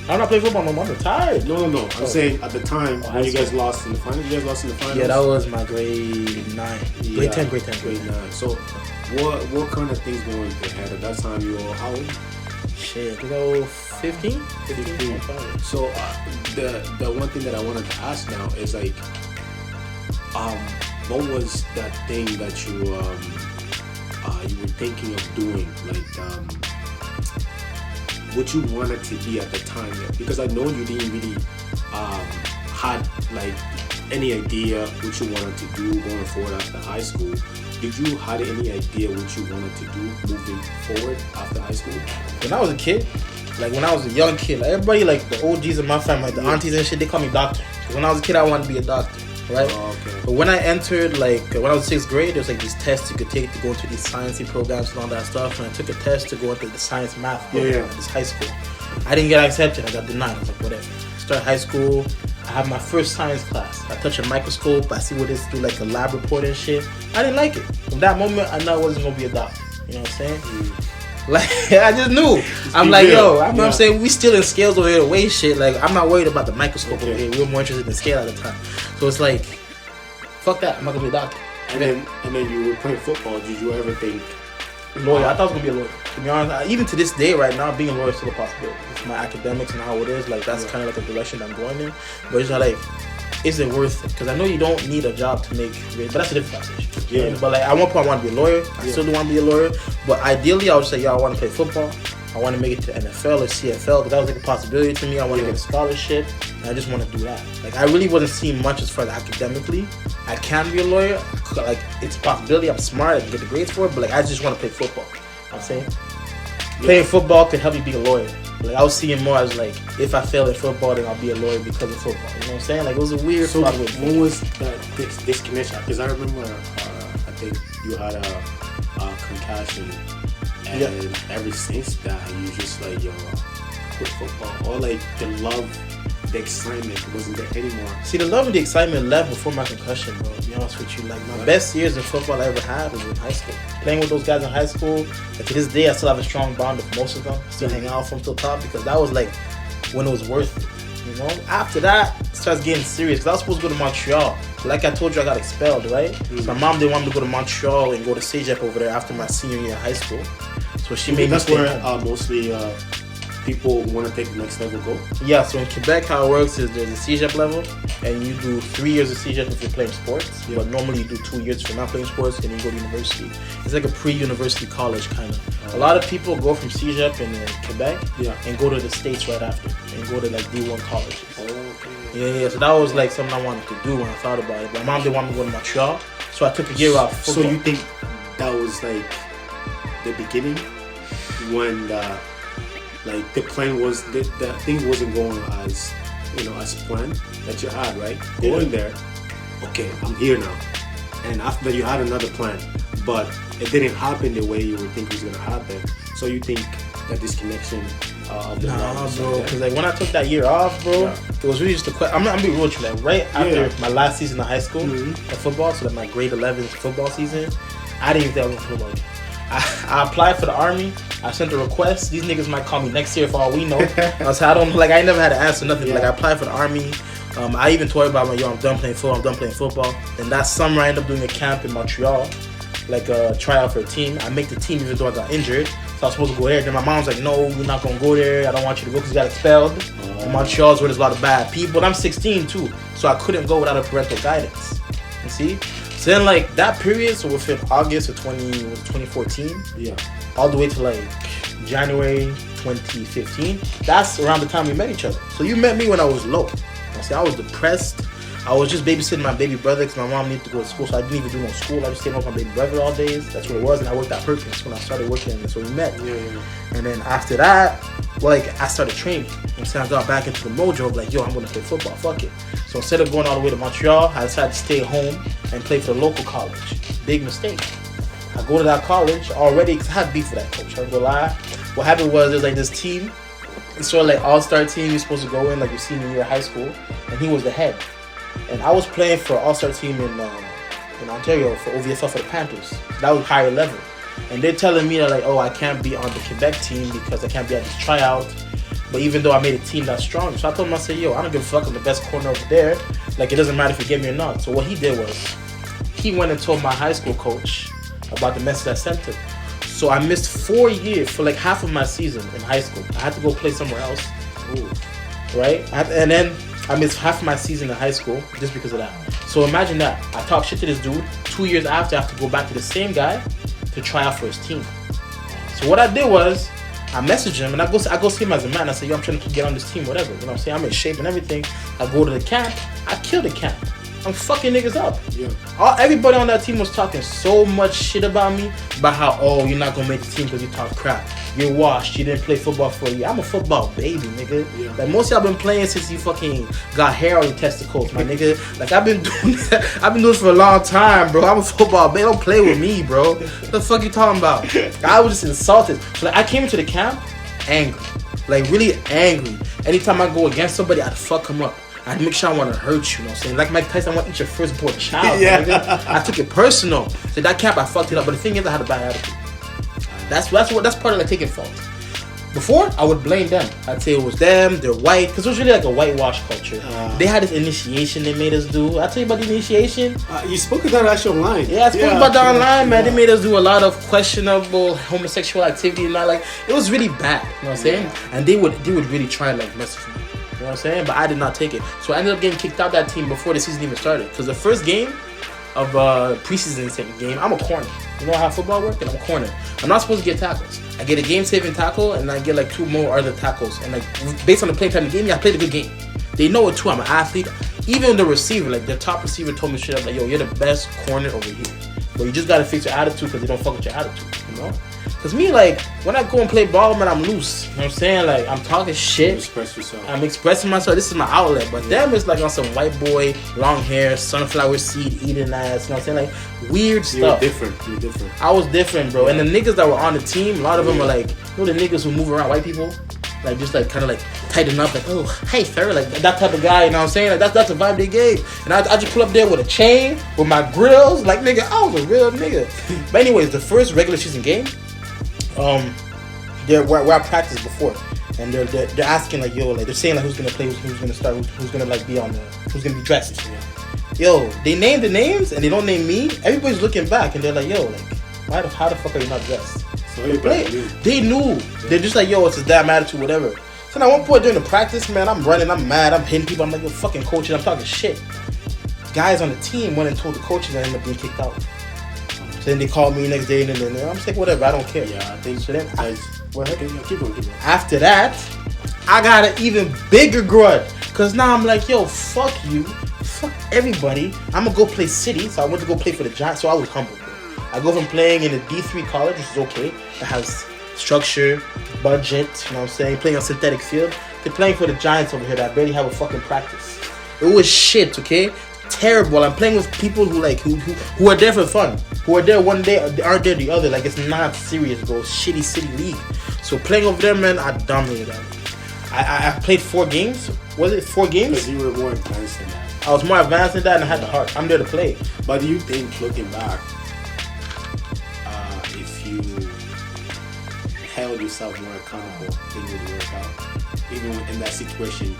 A: I'm not playing football no more. I'm retired.
B: No. I'm saying at the time when you guys lost in the final. You guys lost in the finals?
A: Yeah, that was my grade 9. Grade 10. Grade
B: 9. So what kind of things going ahead? At that time you were how old?
A: Shit, I think I was 15.
B: So the one thing that I wanted to ask now is like, what was that thing that you were thinking of doing? Like, what you wanted to be at the time? Because I know you didn't really had like any idea what you wanted to do going forward after high school. Did you had any idea what you wanted to do moving forward after high school?
A: When I was a kid, like when I was a young kid, like everybody, like the OGs in my family, like the aunties and shit, they call me doctor. When I was a kid, I wanted to be a doctor, right?
B: Oh, okay.
A: But when I entered, like when I was in 6th grade, there was like these tests you could take to go into these sciencey programs and all that stuff. And I took a test to go into the science math program at this high school. I didn't get accepted. I got denied. I was like, whatever. Start high school. I have my first science class. I touch a microscope. I see what it's do, like a lab report and shit. I didn't like it. from that moment, I knew I wasn't gonna be a doctor. You know what I'm saying? Like, I just knew. I'm like, yo, I know what I'm saying? We still in scales over here to weigh shit. Like, I'm not worried about the microscope over here. We were more interested in scale at the time. So it's like, fuck that. I'm not gonna be a doctor.
B: And then you were playing football. Did you ever think
A: lawyer? I thought I was gonna be a lawyer. To be honest, even to this day, right now, being a lawyer is still a possibility. It's my academics and how it is. Like, that's kind of like the direction I'm going in. But it's not like, is it worth it? Because I know you don't need a job to make rich, but that's a different conversation. Yeah. But like, at one point, I want to be a lawyer. I still do want to be a lawyer. But ideally, I would say, yo, I want to play football. I want to make it to NFL or CFL because that was like a possibility to me. I want to get a scholarship, and I just want to do that. Like, I really wasn't seeing much as far as academically. I can be a lawyer. Like, it's a possibility. I'm smart. I can get the grades for it. But like, I just want to play football. You know what I'm saying? Playing football could help you be a lawyer. Like, I was seeing more as like, if I fail in football, then I'll be a lawyer because of football. You know what I'm saying? Like, it was a weird.
B: So when was this connection? Because I remember, I think you had a concussion, and ever since that, you just like, yo, quit football, or like the love, the excitement wasn't there anymore.
A: See, the love and the excitement left before my concussion, bro. To be honest with you, like my best years in football I ever had was in high school. Playing with those guys in high school, and to this day I still have a strong bond with most of them. Still hang out from till top because that was like when it was worth it. You know, after that, it starts getting serious because I was supposed to go to Montreal. Like I told you, I got expelled, right? So my mom didn't want me to go to Montreal and go to CEGEP over there after my senior year of high school. So she made me stay
B: where mostly people want to take the next level go?
A: Yeah, so in Quebec, how it works is there's a CEGEP level, and you do 3 years of CEGEP if you're playing sports, but normally you do 2 years if you're not playing sports, and you go to university. It's like a pre-university college kind of. A lot of people go from CEGEP in Quebec and go to the States right after, and go to like D1 colleges. Yeah, so that was like something I wanted to do when I thought about it. My mom didn't want me to go to Montreal, so I took a year off football.
B: So you think that was like the beginning when like the plan was the things wasn't going as as planned that you had, right? Going there, okay, I'm here now, and after that you had another plan, but it didn't happen the way you would think it was gonna happen. So you think that this connection of the
A: bro, because like when I took that year off, bro, it was really just a question. I'm gonna be real with you, like right after my last season of high school of football, so like my grade 11 football season, I didn't even think I was gonna football. I applied for the army. I sent a request. These niggas might call me next year for all we know. I don't like. I ain't never had to answer nothing. Like I applied for the army. I even told everybody, yo, I'm done playing football. I'm done playing football. And that summer, I ended up doing a camp in Montreal, like a tryout for a team. I make the team even though I got injured. So I was supposed to go there. Then my mom's like, no, you're not gonna go there. I don't want you to go because you got expelled. And Montreal's where there's a lot of bad people. But I'm 16 too, so I couldn't go without a parental guidance. You see? So then, like, that period, so within August of 2014, all the way to, like, January 2015, that's around the time we met each other. So you met me when I was low. I was depressed. I was just babysitting my baby brother because my mom needed to go to school, so I didn't even do no school. I was staying with my baby brother all days. That's what it was, and I worked at Perkins when I started working, and so we met. And then after that, like, I started training. And so I got back into the mojo of like, yo, I'm going to play football. Fuck it. So instead of going all the way to Montreal, I decided to stay home and play for the local college. Big mistake. I go to that college already because I had beef with that coach. I ain't gonna lie. What happened was there's like this team. It's sort of like all-star team. You're supposed to go in like your senior year of high school. And he was the head. And I was playing for an all-star team in Ontario for OVFL for the Panthers. That was higher level. And they're telling me that like, oh, I can't be on the Quebec team because I can't be at this tryout. But even though I made a team that's strong, so I told him, I said, yo, I don't give a fuck. I'm the best corner over there. Like, it doesn't matter if you get me or not. So what he did was, he went and told my high school coach about the message I sent him. So I missed 4 years for like half of my season in high school. I had to go play somewhere else. Right? And then I missed half of my season in high school just because of that. So imagine that. I talk shit to this dude. 2 years after, I have to go back to the same guy to try out for his team. So what I did was, I messaged him and I go see him as a man. I say, yo, I'm trying to get on this team, whatever. You know what I'm saying? I'm in shape and everything. I go to the camp. I kill the camp. I'm fucking niggas up. Everybody on that team was talking so much shit about me, about how, oh, you're not gonna make the team because you talk crap. You're washed. You didn't play football for a year. I'm a football baby, nigga. Like most of y'all been playing since you fucking got hair on your testicles, my nigga. Like I've been doing that. I've been doing this for a long time, bro. I'm a football baby. Don't play with me, bro. What the fuck you talking about? I was just insulted. So like I came into the camp angry, like really angry. Anytime I go against somebody, I'd fuck him up. I'd make sure I want to hurt you. You know what I'm saying? Like Mike Tyson, I want to eat your firstborn child.
B: Yeah.
A: Nigga. I took it personal. So that camp, I fucked it up. But the thing is, I had a bad attitude. That's part of like taking fault. Before, I would blame them. I'd say it was them, they're white, because it was really like a whitewash culture. They had this initiation they made us do. I tell you about the initiation.
B: You spoke about that online.
A: Yeah, I spoke about that online, man. They made us do a lot of questionable homosexual activity and like it was really bad. You know what I'm saying? And they would really try and like mess with me. You know what I'm saying? But I did not take it. So I ended up getting kicked out that team before the season even started. Because the first game of preseason game, I'm a corner. You know how football works? And I'm a corner. I'm not supposed to get tackles. I get a game-saving tackle, and I get like 2 more other tackles. And like based on the playing time of the game, I played a good game. They know it too. I'm an athlete. Even the receiver, like the top receiver, told me straight up, like, yo, you're the best corner over here. But you just gotta fix your attitude because they don't fuck with your attitude. You know? Cause me, like when I go and play ball, man, I'm loose. You know what I'm saying? Like I'm talking shit.
B: You express yourself.
A: I'm expressing myself. This is my outlet. But them is like on some white boy, long hair, sunflower seed eating ass. You know what I'm saying? Like weird stuff.
B: You're different.
A: I was different, bro. And the niggas that were on the team, a lot of them were like, you know, the niggas who move around white people, like just like kind of like tighten up, like, oh, hey, sir, like that type of guy. You know what I'm saying? Like that's the vibe they gave. And I just pull up there with a chain, with my grills, like nigga, I was a real nigga. But anyways, the first regular season game. Where I practiced before, and they're asking like, yo, like they're saying like who's gonna play, who's gonna start, who's gonna like be on the, who's gonna be dressed. Yo, they name the names and they don't name me. Everybody's looking back and they're like, yo, like how the fuck are you not dressed?
B: So
A: they knew. They're just like, yo, it's a damn attitude, whatever. So at one point during the practice, man, I'm running, I'm mad, I'm hitting people. I'm like, yo, fucking coaches, I'm talking shit. Guys on the team went and told the coaches and I ended up being kicked out. So then they called me next day and then I'm just like, whatever, I don't care.
B: Yeah, I think
A: so. Then
B: keep on.
A: After that, I got an even bigger grudge. Cause now I'm like, yo, fuck you, fuck everybody. I'm gonna go play City. So I went to go play for the Giants. So I was humble, bro. I go from playing in a D3 college, which is okay. It has structure, budget, you know what I'm saying, playing on synthetic field, to playing for the Giants over here that barely have a fucking practice. It was shit, okay? Terrible. I'm playing with people who like who are there for fun, who are there one day, aren't there the other. Like it's not serious, bro. Shitty city league. So playing over there, man, I dominated that. I played 4 games. Was it 4 games?
B: Because you were more advanced than that.
A: I was more advanced than that, and I had the heart. I'm there to play.
B: But do you think, looking back, if you held yourself more accountable, things would work out? Even in that situation,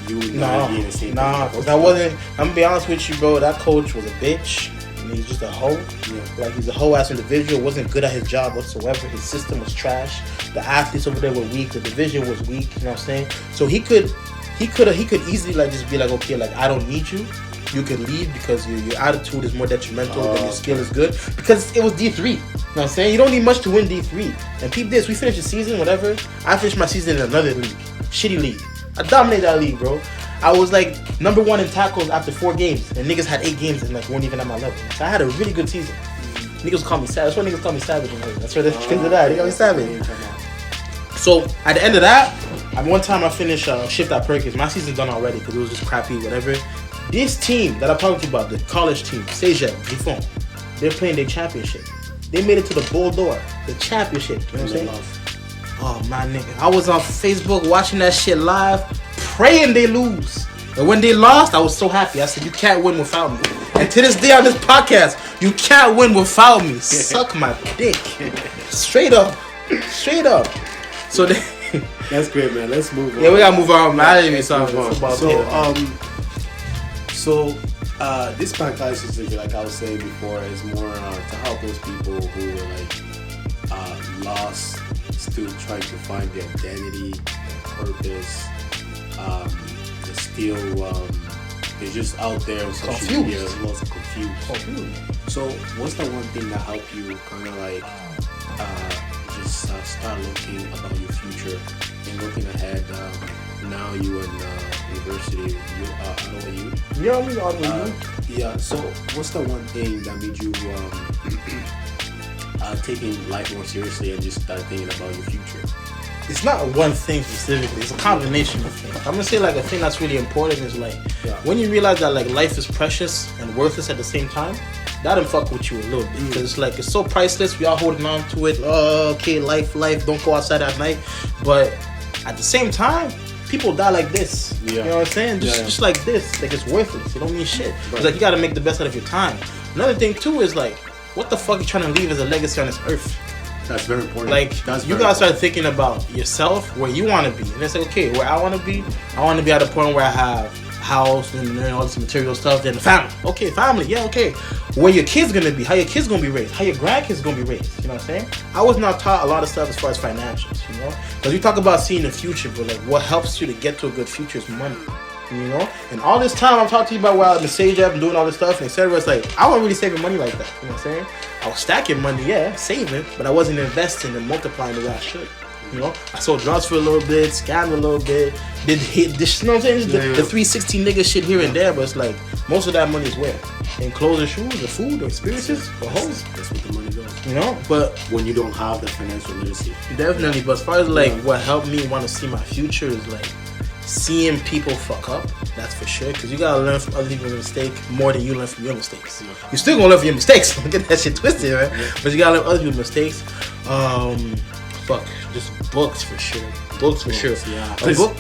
B: you would not be in the same.
A: Nah, because I wasn't. I'm gonna be honest with you, bro. That coach was a bitch. And he's just a hoe. Yeah. Like he's a hoe ass individual. Wasn't good at his job whatsoever. His system was trash. The athletes over there were weak. The division was weak. You know what I'm saying? So he could easily like just be like, okay, like I don't need you. You can leave because your attitude is more detrimental than your skill is good. Because it was D3. You know what I'm saying? You don't need much to win D3. And peep this, we finished the season, whatever. I finished my season in another league. Shitty league. I dominated that league, bro. I was like number 1 in tackles after 4 games. And niggas had 8 games and like weren't even at my level. So I had a really good season. Niggas call me savage. That's why niggas call me savage. That's where the kids of that. They call me savage. So at the end of that, one time I finished shift at Perkins. My season's done already because it was just crappy, whatever. This team that I'm talking to you about, the college team, Seja, Griffon, they're playing their championship. They made it to the Bull Door, the championship. You know what I'm saying? Oh my nigga, I was on Facebook watching that shit live, praying they lose. And when they lost, I was so happy. I said, you can't win without me. And to this day on this podcast, you can't win without me. Suck my dick. Straight up. So they,
B: that's great, man. Let's move on.
A: Yeah, we gotta move on, man. I didn't even talk
B: about
A: football.
B: So this podcast is like I was saying before, is more to help those people who are like lost, still trying to find their identity, their purpose. They're just out there on social media, lost, confused. So what's the one thing that helped you kind of like just start looking about your future and looking ahead? Now you in university, yeah. So what's the one thing that made you taking life more seriously and just start thinking about your future?
A: It's not one thing specifically. It's a combination of things. I'm gonna say like a thing that's really important is like when you realize that like life is precious and worthless at the same time. That'll fuck with you a little bit because it's like it's so priceless. We all holding on to it. Oh, okay, life. Don't go outside at night. But at the same time, people die like this.
B: Yeah.
A: You know what I'm saying? Just like this. Like it's worthless. It don't mean shit. It's like you gotta make the best out of your time. Another thing too is like, what the fuck are you trying to leave as a legacy on this earth?
B: That's very important.
A: Like, you gotta start thinking about yourself, where you want to be, and it's like, okay, where I want to be at a point where I have house and all this material stuff, then family. Okay, family, yeah, okay. Where your kids gonna be, how your kids gonna be raised, how your grandkids gonna be raised. You know what I'm saying? I was not taught a lot of stuff as far as financials, you know, because we talk about seeing the future, but like, what helps you to get to a good future is money. You know, and all this time I'm talking to you about where I'm the sage app and doing all this stuff and etc. It's like I wasn't really saving money like that. You know what I'm saying? I was stacking money, yeah, saving, but I wasn't investing and multiplying the way I should. You know, I sold drugs for a little bit, scammed a little bit, did hit this. You know what I'm saying? The 360 nigga shit here and there, but it's like most of that money is where in clothes or shoes or food or experiences or hoes.
B: That's what the money goes.
A: You know, but
B: when you don't have the financial literacy,
A: definitely. But as far as like what helped me want to see my future is like seeing people fuck up, that's for sure. Because you gotta learn from other people's mistakes more than you learn from your mistakes. You still gonna learn from your mistakes. Don't get that shit twisted, right? But you gotta learn other people's mistakes. Just books for sure. Books for sure.
B: Yeah.
A: A book.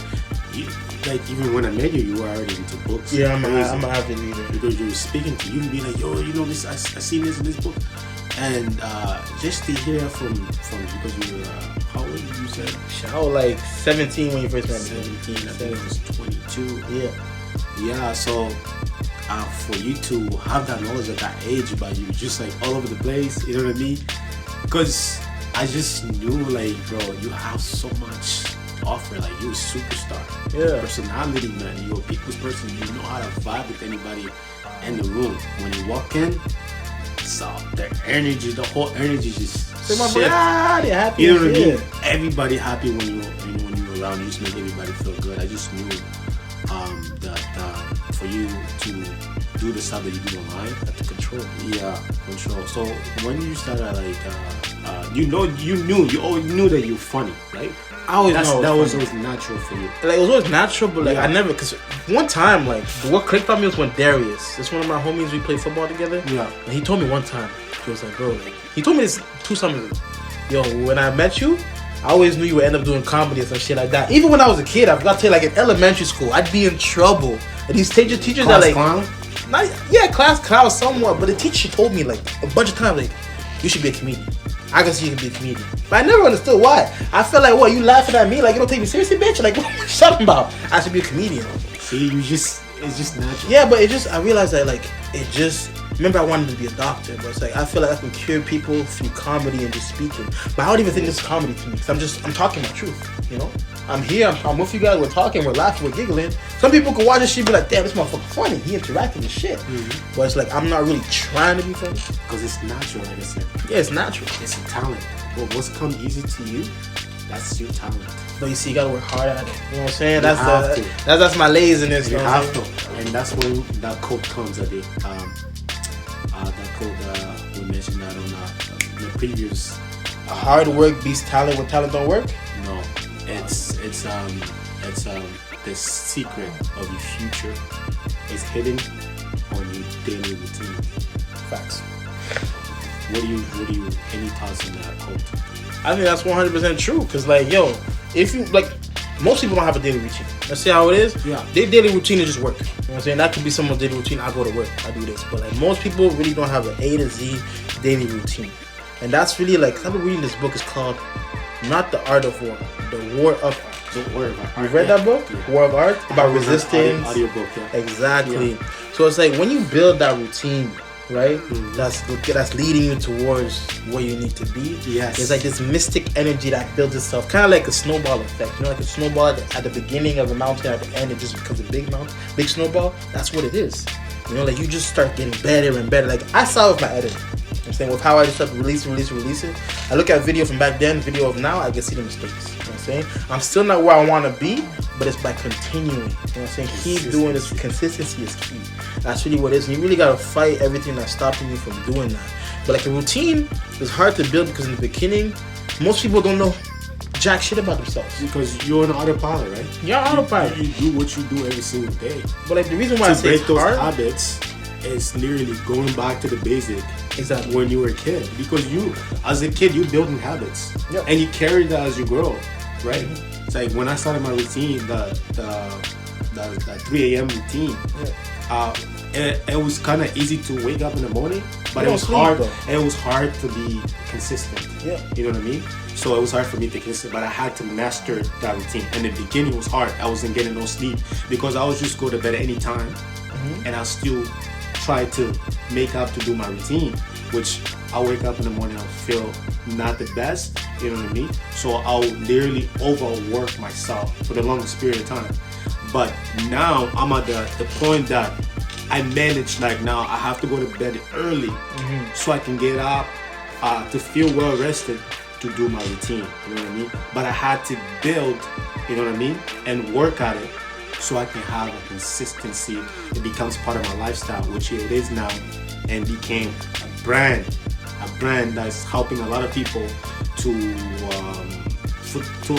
B: Like even when I met you, you were already into books.
A: Yeah, I'm an avid reader.
B: Because you were speaking to you and be like, yo, you know this. I seen this in this book, and just to hear from because you were how old you said?
A: I was like 17 when you first met me.
B: 17. I think I was 22.
A: Yeah.
B: Yeah. So for you to have that knowledge at that age about you, just like all over the place, you know what I mean? Because I just knew, like, bro, you have so much to offer. Like, you're a superstar.
A: Yeah.
B: Personality, man. You're a people's person. You know how to vibe with anybody in the room. When you walk in, so the energy, the whole energy just
A: they're
B: shift.
A: happy.
B: You know what I mean? Everybody happy when you're around. You just make everybody feel good. I just knew that for you to do the stuff that you do online,
A: Have to control.
B: yeah, control. So when you started, like, you always knew that you're funny, right?
A: I always know
B: that was
A: funny.
B: always natural for you.
A: Like, it was always natural, but like I never, because one time, like, what clicked on me was when Darius, it's one of my homies, we played football together.
B: Yeah.
A: And he told me one time, he was like, bro, like, he told me this 2 summers ago. Yo, when I met you, I always knew you would end up doing comedy or some shit like that. Even when I was a kid, I forgot to tell you, like in elementary school, I'd be in trouble. And these teachers
B: Class
A: are like,
B: clown?
A: class clown somewhat, but the teacher told me like a bunch of times, like, you should be a comedian. I can see you can be a comedian. But I never understood why. I felt like, what, you laughing at me? Like, you don't take me seriously, bitch? Like, what are you talking about? I should be a comedian.
B: See, it's just natural.
A: Yeah, but I realized that, like, remember I wanted to be a doctor, but it's like, I feel like I can cure people through comedy and just speaking. But I don't even think this is comedy to me, because I'm talking my truth, you know? I'm here, I'm with you guys, we're talking, we're laughing, we're giggling. Some people could watch this shit and be like, damn, this motherfucker funny, he interacting with shit. But it's like, I'm not really trying to be funny.
B: Because it's natural, like I said.
A: Yeah, it's natural.
B: It's a talent. Well, what's come easy to you, that's your talent.
A: But you see, you gotta work hard at it. You know what I'm saying?
B: You have to.
A: That's my laziness.
B: You
A: know
B: have
A: what I'm
B: to. And that's when that quote comes at the that quote we mentioned that on the previous.
A: Hard work beats talent when talent don't work.
B: No, it's the secret of your future is hidden on your daily routine.
A: Facts.
B: What do you any thoughts on that quote?
A: I think that's 100% true. Cause like, yo, if you like, most people don't have a daily routine. Let's see how it is.
B: Yeah.
A: Their daily routine is just work. You know what I'm saying? That could be someone's daily routine. I go to work. I do this. But like most people really don't have an A to Z daily routine. And that's really like, I've been reading this book. It's called Not the Art of War, The War of Art.
B: The War of Art.
A: You read that book?
B: Yeah.
A: War of Art? About resistance.
B: Audio book, yeah.
A: Exactly.
B: Yeah.
A: So it's like when you build that routine, right? That's leading you towards where you need to be.
B: Yes.
A: There's like this mystic energy that builds itself, kind of like a snowball effect. You know, like a snowball at the beginning of a mountain, at the end it just becomes a big snowball. That's what it is. You know, like you just start getting better and better. Like I saw with my editing. I'm saying with how I just start releasing. I look at video from back then, video of now, I can see the mistakes. You know what I'm saying? I'm still not where I want to be, but it's by continuing. You know what I'm saying? Keep doing this. Consistency is key. That's really what it is. And you really got to fight everything that's stopping you from doing that. But like a routine is hard to build because in the beginning, most people don't know jack shit about themselves.
B: Because you're an autopilot, right?
A: You're on autopilot.
B: You do what you do every single day.
A: But like the reason why I
B: To
A: say
B: break
A: it's
B: those
A: hard,
B: habits is literally going back to the basic.
A: Exactly.
B: When you were a kid, because you, as a kid, you building habits,
A: Yep.
B: and you carry that as you grow. right? It's like when I started my routine, the 3 a.m. routine. It was kind of easy to wake up in the morning, but it was hard. It was hard to be consistent.
A: Yeah.
B: You know what I mean? So it was hard for me to consistent, but I had to master that routine. In the beginning, it was hard. I wasn't getting no sleep because I was just go to bed at any time, and I still try to make up to do my routine, which I wake up in the morning, I feel not the best. You know what I mean? So I'll literally overwork myself for the longest period of time. But now I'm at the point that I manage, like now I have to go to bed early so I can get up to feel well rested to do my routine. You know what I mean? But I had to build, you know what I mean, and work at it so I can have a consistency. It becomes part of my lifestyle, which it is now, and became a brand that's helping a lot of people to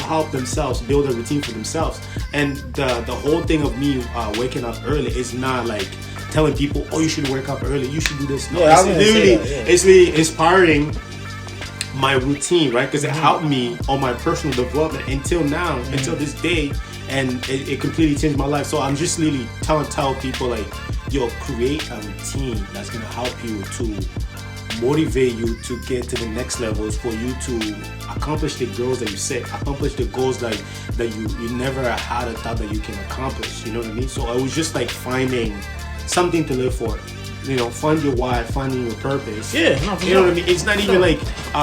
B: help themselves build a routine for themselves. And the whole thing of me waking up early is not like telling people, oh, you should wake up early, you should do this. No, it's literally inspiring my routine, right? Because it helped me on my personal development until now, until this day, and it completely changed my life. So I'm just literally tell people like, yo, create a routine that's gonna help you to motivate you to get to the next levels, for you to accomplish the goals that you set, accomplish the goals that you never had a thought that you can accomplish. You know what I mean? So I was just like finding something to live for. You know, find your why, finding your purpose.
A: Yeah,
B: you know what I mean? It's not even like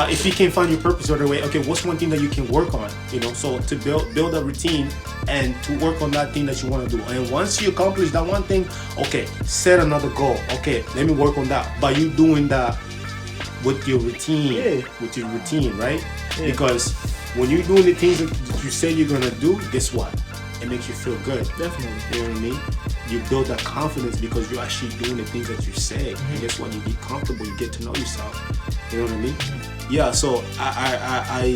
B: if you can't find your purpose right away, okay, what's one thing that you can work on? You know, so to build a routine and to work on that thing that you want to do. And once you accomplish that one thing, okay, set another goal. Okay, let me work on that. By you doing that with your routine, right? Yeah. Because when you're doing the things that you say you're gonna do, guess what? It makes you feel good.
A: Definitely.
B: You know what I mean? You build that confidence because you're actually doing the things that you say. And guess what? You get comfortable. You get to know yourself. You know what I mean? Yeah. So I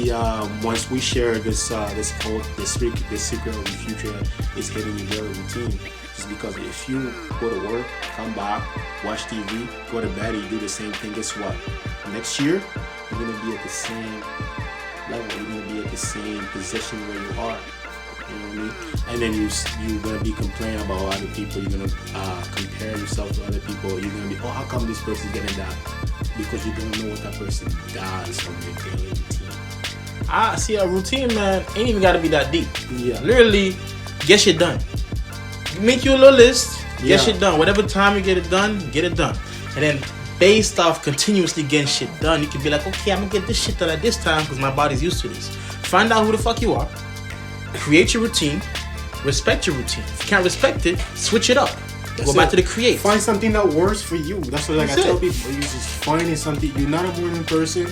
B: once we share this quote, the secret of the future is hitting your daily routine. Just because if you go to work, come back, watch TV, go to bed, and you do the same thing, guess what? Next year, you're gonna be at the same level. You're gonna be at the same position where you are. You know what I mean? And then you're gonna be complaining about other people. You're gonna compare yourself to other people. You're gonna be, oh, how come this person's getting that? Because you don't know what that person does on their daily routine.
A: I see a routine, man. Ain't even gotta be that deep.
B: Yeah.
A: Literally, get shit done. Make you a little list. Get shit done. Whatever time you get it done, get it done. And then based off continuously getting shit done, you can be like, okay, I'm gonna get this shit done at this time because my body's used to this. Find out who the fuck you are. Create your routine. Respect your routine. If you can't respect it, switch it up. Go back to the create.
B: Find something that works for you. That's what I tell people. You just finding something. You're not a morning person.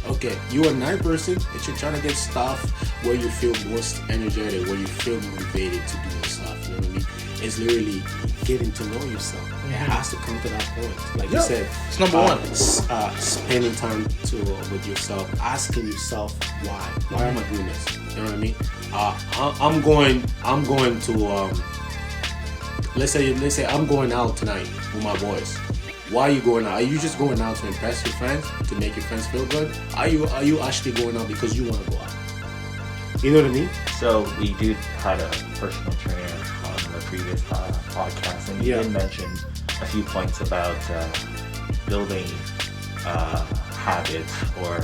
B: Okay, you're a night person, but you're trying to get stuff where you feel most energetic, where you feel motivated to do this stuff. You know what I mean? It's literally getting to know yourself. It has to come to that point. Like you said,
A: it's number one.
B: Spending time with yourself, asking yourself why. Why am I doing this? You know what I mean? I'm going to let's say I'm going out tonight with my boys. Why are you going out? Are you just going out to impress your friends, to make your friends feel good? Are you actually going out because you want to go out? You know what I mean?
C: So we had a personal trainer on the previous podcast, and he did mention a few points about building habits or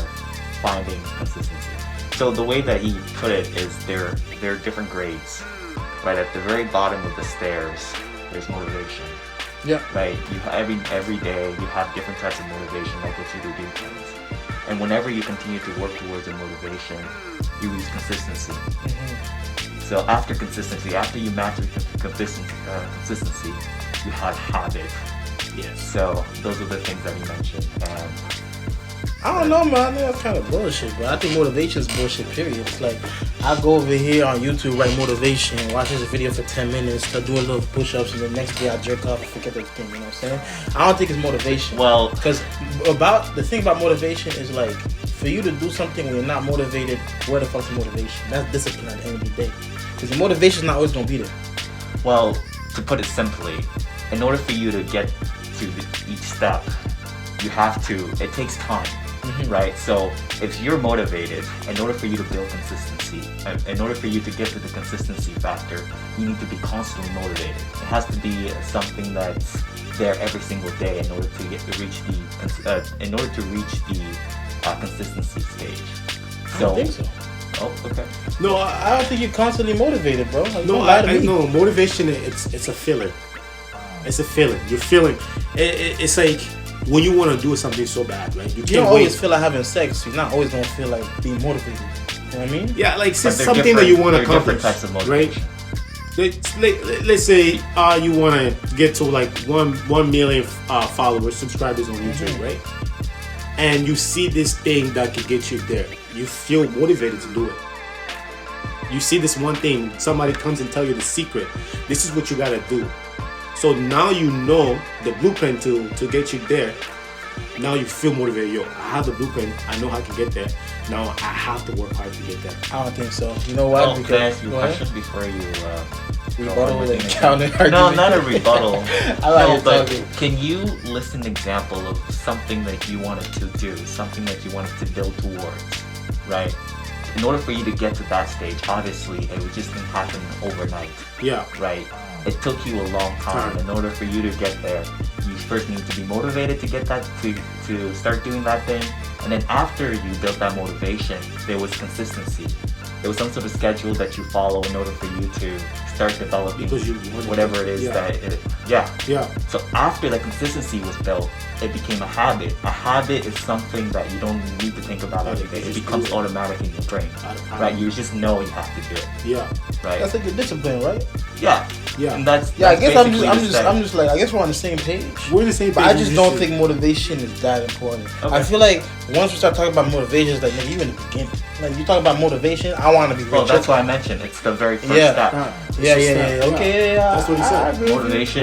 C: finding consistency. So the way that he put it is there are different grades. Right at the very bottom of the stairs, there's motivation.
A: Yeah.
C: Right. You every day you have different types of motivation that gets you to do things. And whenever you continue to work towards a motivation, you lose consistency. So after consistency, after you master consistency, you have habit.
B: Yes.
C: So those are the things that he mentioned. And
A: I don't know, man. I think that's kind of bullshit, but I think motivation is bullshit, period. It's like, I go over here on YouTube, write motivation, watch this video for 10 minutes, start doing little push-ups, and the next day I jerk off and forget the thing, you know what I'm saying? I don't think it's motivation.
C: Well,
A: because the thing about motivation is like, for you to do something when you're not motivated, where the fuck's the motivation? That's discipline at the end of the day. Because the motivation's not always going to be there.
C: Well, to put it simply, in order for you to get to each step, it takes time. right? So if you're motivated, in order for you to build consistency, in order for you to get to the consistency factor, you need to be constantly motivated. It has to be something that's there every single day in order to reach the consistency stage.
A: I don't think so.
C: Oh, okay.
A: No, I don't think you're constantly motivated, bro. Like,
B: No, I know motivation. It's a feeling. It's a feeling. You're feeling. It's like when you want to do something so bad, right?
A: You don't always feel like having sex. You're not always gonna feel like being motivated. You know what I mean?
B: Yeah, like something that you want to accomplish,
C: types of
B: right? Let's say you want to get to like 1 million followers, subscribers on YouTube, right? And you see this thing that could get you there. You feel motivated to do it. You see this one thing, somebody comes and tell you the secret. This is what you gotta do. So now you know the blueprint to get you there. Now you feel motivated. Yo, I have the blueprint. I know how to get there. Now I have to work hard to get there.
A: I don't think so. You know why?
C: Can I ask you a question before you
A: rebuttal and counter argument?
C: No, not a rebuttal. But
A: talking.
C: can you list an example of something that you wanted to do, something that you wanted to build towards, right? In order for you to get to that stage, obviously, it just didn't happen overnight.
B: Yeah.
C: Right? It took you a long time. In order for you to get there, you first need to be motivated to get that, to start doing that thing. And then after you built that motivation, there was consistency. There was some sort of schedule that you follow in order for you to start developing whatever it is
B: Yeah.
C: So after the consistency was built, it became a habit. A habit is something that you don't need to think about every day. It becomes automatic in your brain, right? You just know you have to do it.
B: Yeah.
C: Right.
A: That's like a discipline, right?
C: Yeah.
B: Yeah.
C: And that's
A: I guess
C: basically
A: I'm just like, I guess we're on the same page.
B: We're on the same page.
A: But I just don't think motivation is that important.
C: Okay.
A: I feel like once we start talking about motivation, it's like, nigga, you in the beginning. Like, you talk about motivation, I want to be rich.
C: Well, that's why I mentioned it's the very first step.
A: Okay, yeah.
B: That's what he said.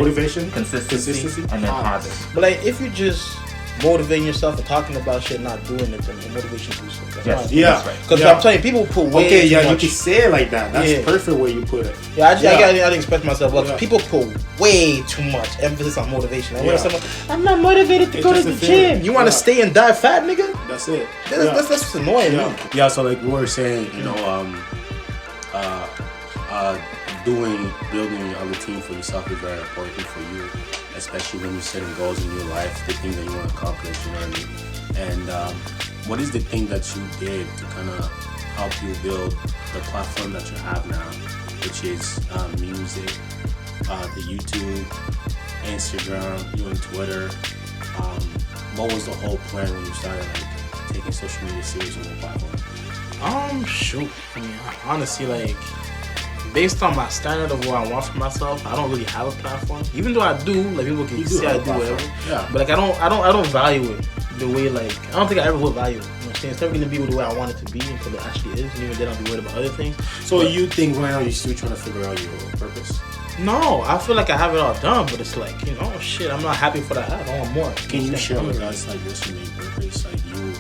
C: Motivation, consistency, and then habit.
A: But like, if you just motivating yourself and talking about shit, not doing it, then the motivation boosts.
C: Yes.
B: Yeah.
C: That's right.
A: Because I'm telling you, people put way too much.
B: You can say it like that. That's perfect way you put it.
A: Yeah, I didn't express myself well. People put way too much emphasis on motivation. Like, when someone, I'm not motivated to go to the gym. You want to stay and die fat, nigga?
B: That's it.
A: That's what's annoying me.
B: Yeah, so like we were saying, you know, building a routine for yourself is very important for you, especially when you're setting goals in your life, the things that you want to accomplish, you know what I mean? And what is the thing that you did to kind of help you build the platform that you have now, which is music, the YouTube, Instagram, you and Twitter? What was the whole plan when you started like taking social media serious on the platform?
A: Shoot. I mean, honestly, like, based on my standard of what I want for myself, I don't really have a platform. Even though I do, like, people can say I do whatever.
B: Yeah.
A: But like, I don't value it the way, like, I don't think I ever will value it. You know what I'm saying? It's never gonna be the way I want it to be until it actually is. And even then, I'll be worried about other things.
B: So you think right now you're still trying to figure out your purpose?
A: No, I feel like I have it all done, but it's like, you know, shit, I'm not happy for that. I want more.
B: Can you share with us like what's your main purpose? Like you,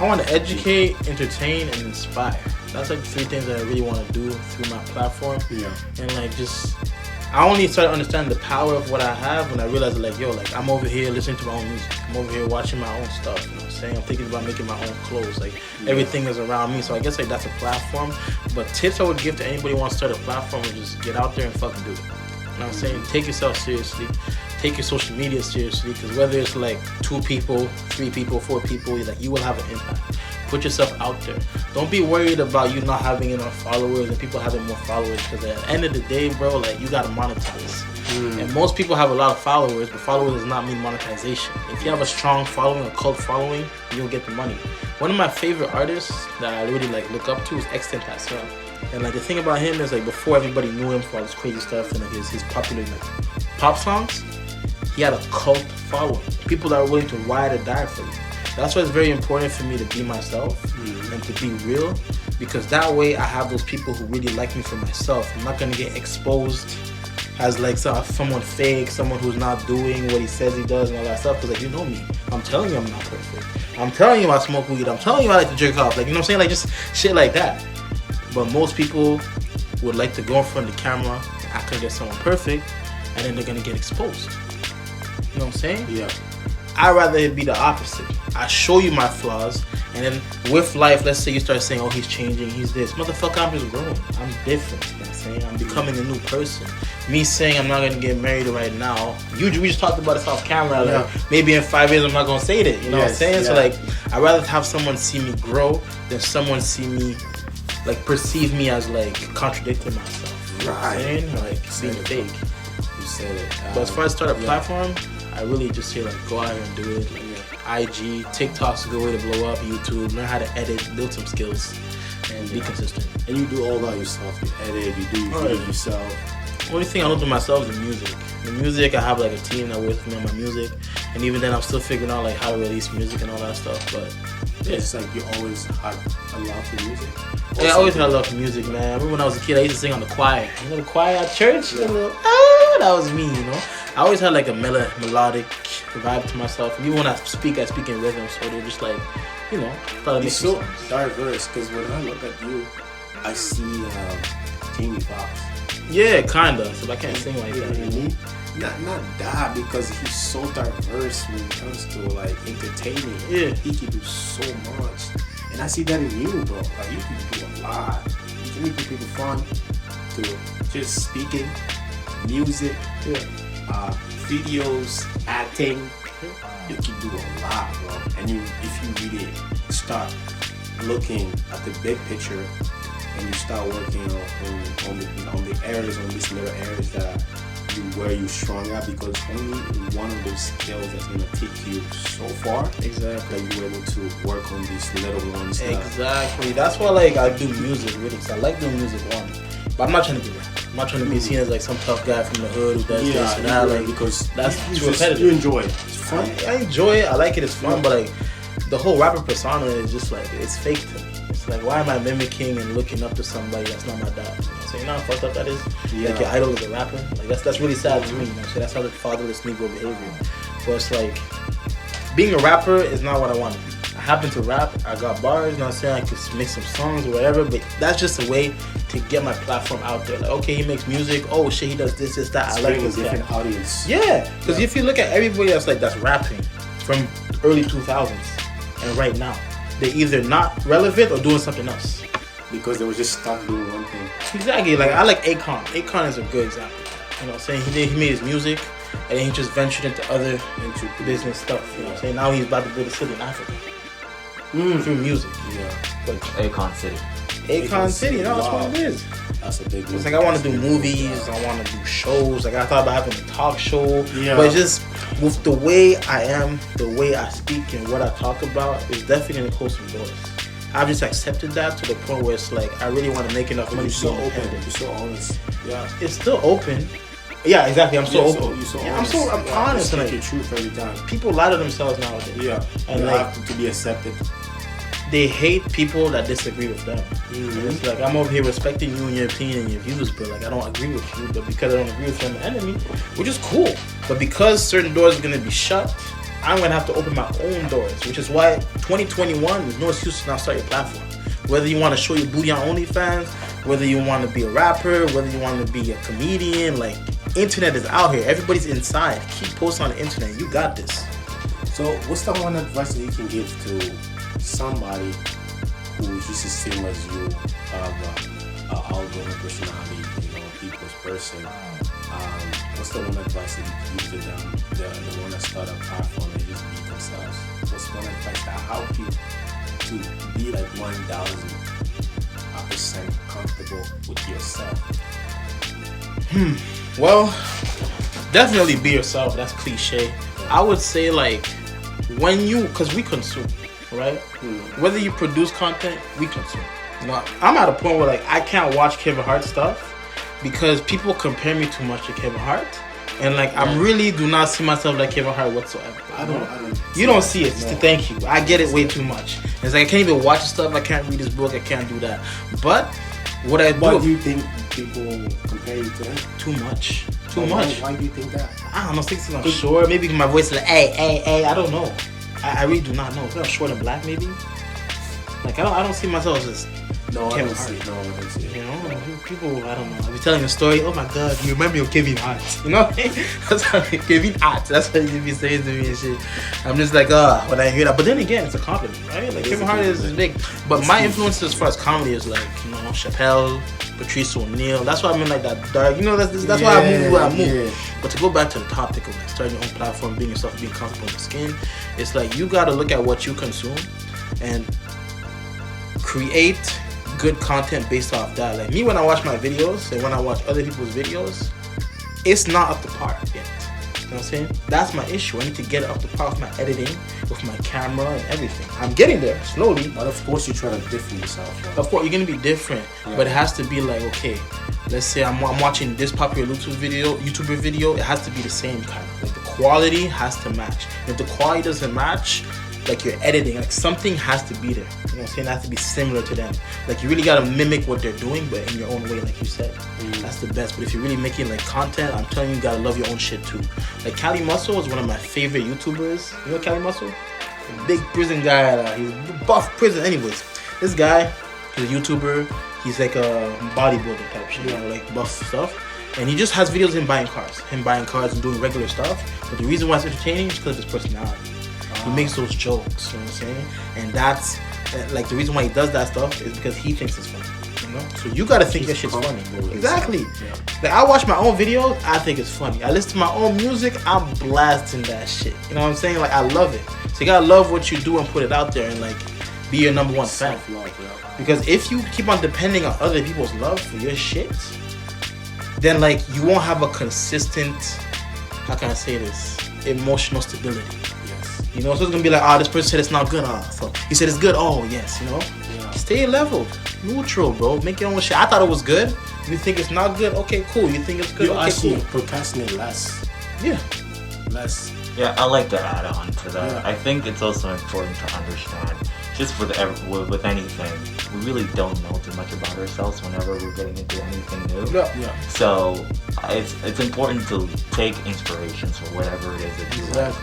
A: I want to educate, entertain, and inspire. That's like the three things that I really want to do through my platform.
B: Yeah.
A: And like just, I only started understanding the power of what I have when I realized like, yo, like I'm over here listening to my own music. I'm over here watching my own stuff. You know what I'm saying? I'm thinking about making my own clothes. Like everything is around me. So I guess like that's a platform. But tips I would give to anybody who wants to start a platform is just get out there and fucking do it. You know what I'm saying? Take yourself seriously. Take your social media seriously, because whether it's like 2 people, 3 people, 4 people, like you will have an impact. Put yourself out there. Don't be worried about you not having enough followers and people having more followers, because at the end of the day, bro, like you gotta monetize. And most people have a lot of followers, but followers does not mean monetization. If you have a strong following, a cult following, you'll get the money. One of my favorite artists that I really like look up to is XXXTentacion. And like the thing about him is like before everybody knew him for all this crazy stuff and like his popular like pop songs, he had a cult following. People that are willing to ride or die for you. That's why it's very important for me to be myself and to be real, because that way I have those people who really like me for myself. I'm not gonna get exposed as like someone fake, someone who's not doing what he says he does and all that stuff. Because like, you know me, I'm telling you I'm not perfect. I'm telling you I smoke weed. I'm telling you I like to jerk off. Like, you know what I'm saying? Like just shit like that. But most people would like to go in front of the camera and act like they're someone perfect, and then they're gonna get exposed. You know what I'm saying?
B: Yeah.
A: I'd rather it be the opposite. I show you my flaws, and then with life, let's say you start saying, oh, he's changing, he's this. Motherfucker, I'm just growing. I'm different. You know what I'm saying? I'm becoming a new person. Me saying I'm not going to get married right now, we just talked about this off camera. Like, maybe in 5 years, I'm not going to say that. You know what I'm saying? Yeah. So, like, I'd rather have someone see me grow than someone see me, like, perceive me as, like, contradicting myself. You know what I'm saying? Like, being fake.
B: You said it.
A: But as far as start a platform, I really just say, like, go out here and do it. Like, IG, TikTok's a good way to blow up. YouTube, learn how to edit, build some skills, and be consistent.
B: And you do all that yourself. You edit, you do it yourself.
A: Only thing I don't do myself is the music. The music, I have like a team that works with me on my music, and even then, I'm still figuring out like how to release music and all that stuff. But
B: yeah, it's like you always had a love for music.
A: Yeah, I always had a love for music, man. I remember when I was a kid, I used to sing on the choir. You know the choir at church? Yeah. That was me, you know. I always had like a melodic vibe to myself. And even when I speak in rhythm, so they're just like, you know,
B: you're so diverse. Because when I look at you, I see Jamie Foxx.
A: Yeah, kinda. So I can't sing like that.
B: You know? Not that, because he's so diverse when it comes to like entertaining.
A: Yeah,
B: he can do so much, and I see that in you, bro. Like you can do a lot. You can make people fun to just speaking, music, videos, acting. You can do a lot, bro. And if you really start looking at the big picture, and you start working on the areas, on these little areas where you're strong at, because only one of those skills that's gonna take you so far.
A: Exactly.
B: That you're able to work on these little ones.
A: Exactly. That's why like I do music really, because I like doing music but I'm not trying to be rap. I'm not trying to be seen as like some tough guy from the hood who does this and that. Like, because that's too repetitive.
B: You enjoy it. It's fun.
A: I enjoy it. I like it. It's fun. But like the whole rapper persona is just like, it's fake to me. It's like, why am I mimicking and looking up to somebody that's not my dad? You know? So you know how fucked up that is? Yeah. Like your idol is a rapper. Like that's really sad to me. You know? So that's how the fatherless Negro behavior. But it's like, being a rapper is not what I want to be. I happen to rap. I got bars. You know what I'm saying? I could make some songs or whatever. But that's just a way to get my platform out there. Like, okay, he makes music. Oh shit, he does this, that. I like this
B: different audience.
A: Yeah, because if you look at everybody that's rapping from early 2000s and right now, they're either not relevant or doing something else.
B: Because they were just stuck doing one thing.
A: Exactly. Like I like Akon. Akon is a good example. You know what I'm saying? He made his music and then he just ventured into other business stuff. You know what I'm saying? Now he's about to build a city in Africa. Through music.
C: Yeah. But Akon City.
A: Akon City, you know, that's what it is.
B: That's a big one.
A: It's like I want to do movies, I want to do shows. Like I thought about having a talk show.
B: Yeah.
A: But just with the way I am, the way I speak and what I talk about, it's definitely going to close some doors. I've just accepted that to the point where it's like I really want to make enough money.
B: You're so open. You're so honest.
A: Yeah. It's still open. Yeah, exactly. I'm so open.
B: You're so honest.
A: I'm honest.
B: You speak your truth every time.
A: People lie to themselves nowadays.
B: Yeah.
A: And
B: you
A: like,
B: have to be accepted.
A: They hate people that disagree with them. Mm-hmm. It's like, I'm over here respecting you and your opinion and your views, but like I don't agree with you. But because I don't agree with you, I'm an enemy, which is cool. But because certain doors are gonna be shut, I'm gonna have to open my own doors. Which is why 2021 there's no excuse to now start your platform. Whether you want to show your booty on OnlyFans, whether you want to be a rapper, whether you want to be a comedian, like internet is out here. Everybody's inside. Keep posting on the internet. You got this.
B: So what's the one advice that you can give to somebody who's just as same as you, of outgoing personality, you know, people's person? What's the one advice that you give to them, the one that start a platform and just be themselves? What's one advice that help you to be like 1000% comfortable with yourself?
A: Well, definitely be yourself. That's cliche. I would say like because we consume, right? Whether you produce content, we consume. You know, I'm at a point where like I can't watch Kevin Hart stuff because people compare me too much to Kevin Hart, and like I really do not see myself like Kevin Hart whatsoever.
B: I don't.
A: You don't see it. No. Thank you. I get it way too much. It's like I can't even watch stuff. I can't read this book. I can't do that. But what I do.
B: Why do you think people compare you to him?
A: Too much. Too much.
B: Why do you think that?
A: I don't know. Because I'm short. Maybe my voice is like, hey. I don't know. I really do not know. Because I'm short and black, maybe. Like I don't see myself as
B: No, I
A: Kevin
B: don't
A: Hart.
B: see it. No, I don't see it.
A: You know, people, I don't know. I'll be telling a story. Oh my God, you remind me of Kevin Hart. You know, that's how Kevin Hart. That's what you be saying to me and shit. I'm just like, when I hear that. But then again, it's a compliment, right? Like Kevin Hart is big. But my influence as far as comedy is like, you know, Chappelle, Patrice O'Neal. That's why I'm in like that dark. You know, that's why I move where I move. Yeah. But to go back to the topic of like starting your own platform, being yourself, being comfortable in your skin, it's like you got to look at what you consume and create good content based off that. Like me, when I watch my videos and when I watch other people's videos, it's not up to par yet. You know what I'm saying? That's my issue. I need to get it up to par with my editing, with my camera and everything. I'm getting there slowly.
B: But of course, you're trying to different yourself. Right?
A: Of course, you're gonna be different, but it has to be like, okay, let's say I'm watching this popular YouTuber video. It has to be the same kind of like the quality has to match. If the quality doesn't match, like your editing, like something has to be there. You know what I'm saying? It has to be similar to them. Like you really gotta mimic what they're doing, but in your own way, like you said. That's the best. But if you're really making like content, I'm telling you, you gotta love your own shit too. Like Cali Muscle is one of my favorite YouTubers. You know Cali Muscle? Big prison guy. He's buff prison. Anyways, this guy, he's a YouTuber. He's like a bodybuilder type shit, you know, like buff stuff. And he just has videos of him buying cars and doing regular stuff. But the reason why it's entertaining is because of his personality. He makes those jokes, you know what I'm saying? And that's, like, the reason why he does that stuff is because he thinks it's funny, you know? So you gotta think your shit's funny. Exactly. Yeah. Like, I watch my own videos, I think it's funny. I listen to my own music, I'm blasting that shit. You know what I'm saying? Like, I love it. So you gotta love what you do and put it out there and, like, be your number one fan. Because if you keep on depending on other people's love for your shit, then, like, you won't have a consistent, how can I say this, emotional stability. You know, so it's gonna be like, this person said it's not good. Fuck. He said it's good. Oh, yes, you know? Yeah. Stay leveled. Neutral, bro. Make your own shit. I thought it was good. You think it's not good? Okay, cool. You think it's good?
B: You
A: okay,
B: actually
A: cool.
B: procrastinate less.
A: Yeah.
B: Less.
C: Yeah, I like to add on to that. Yeah. I think it's also important to understand, just with anything, we really don't know too much about ourselves whenever we're getting into anything new.
B: Yeah.
C: So it's important to take inspirations for whatever it is that you like.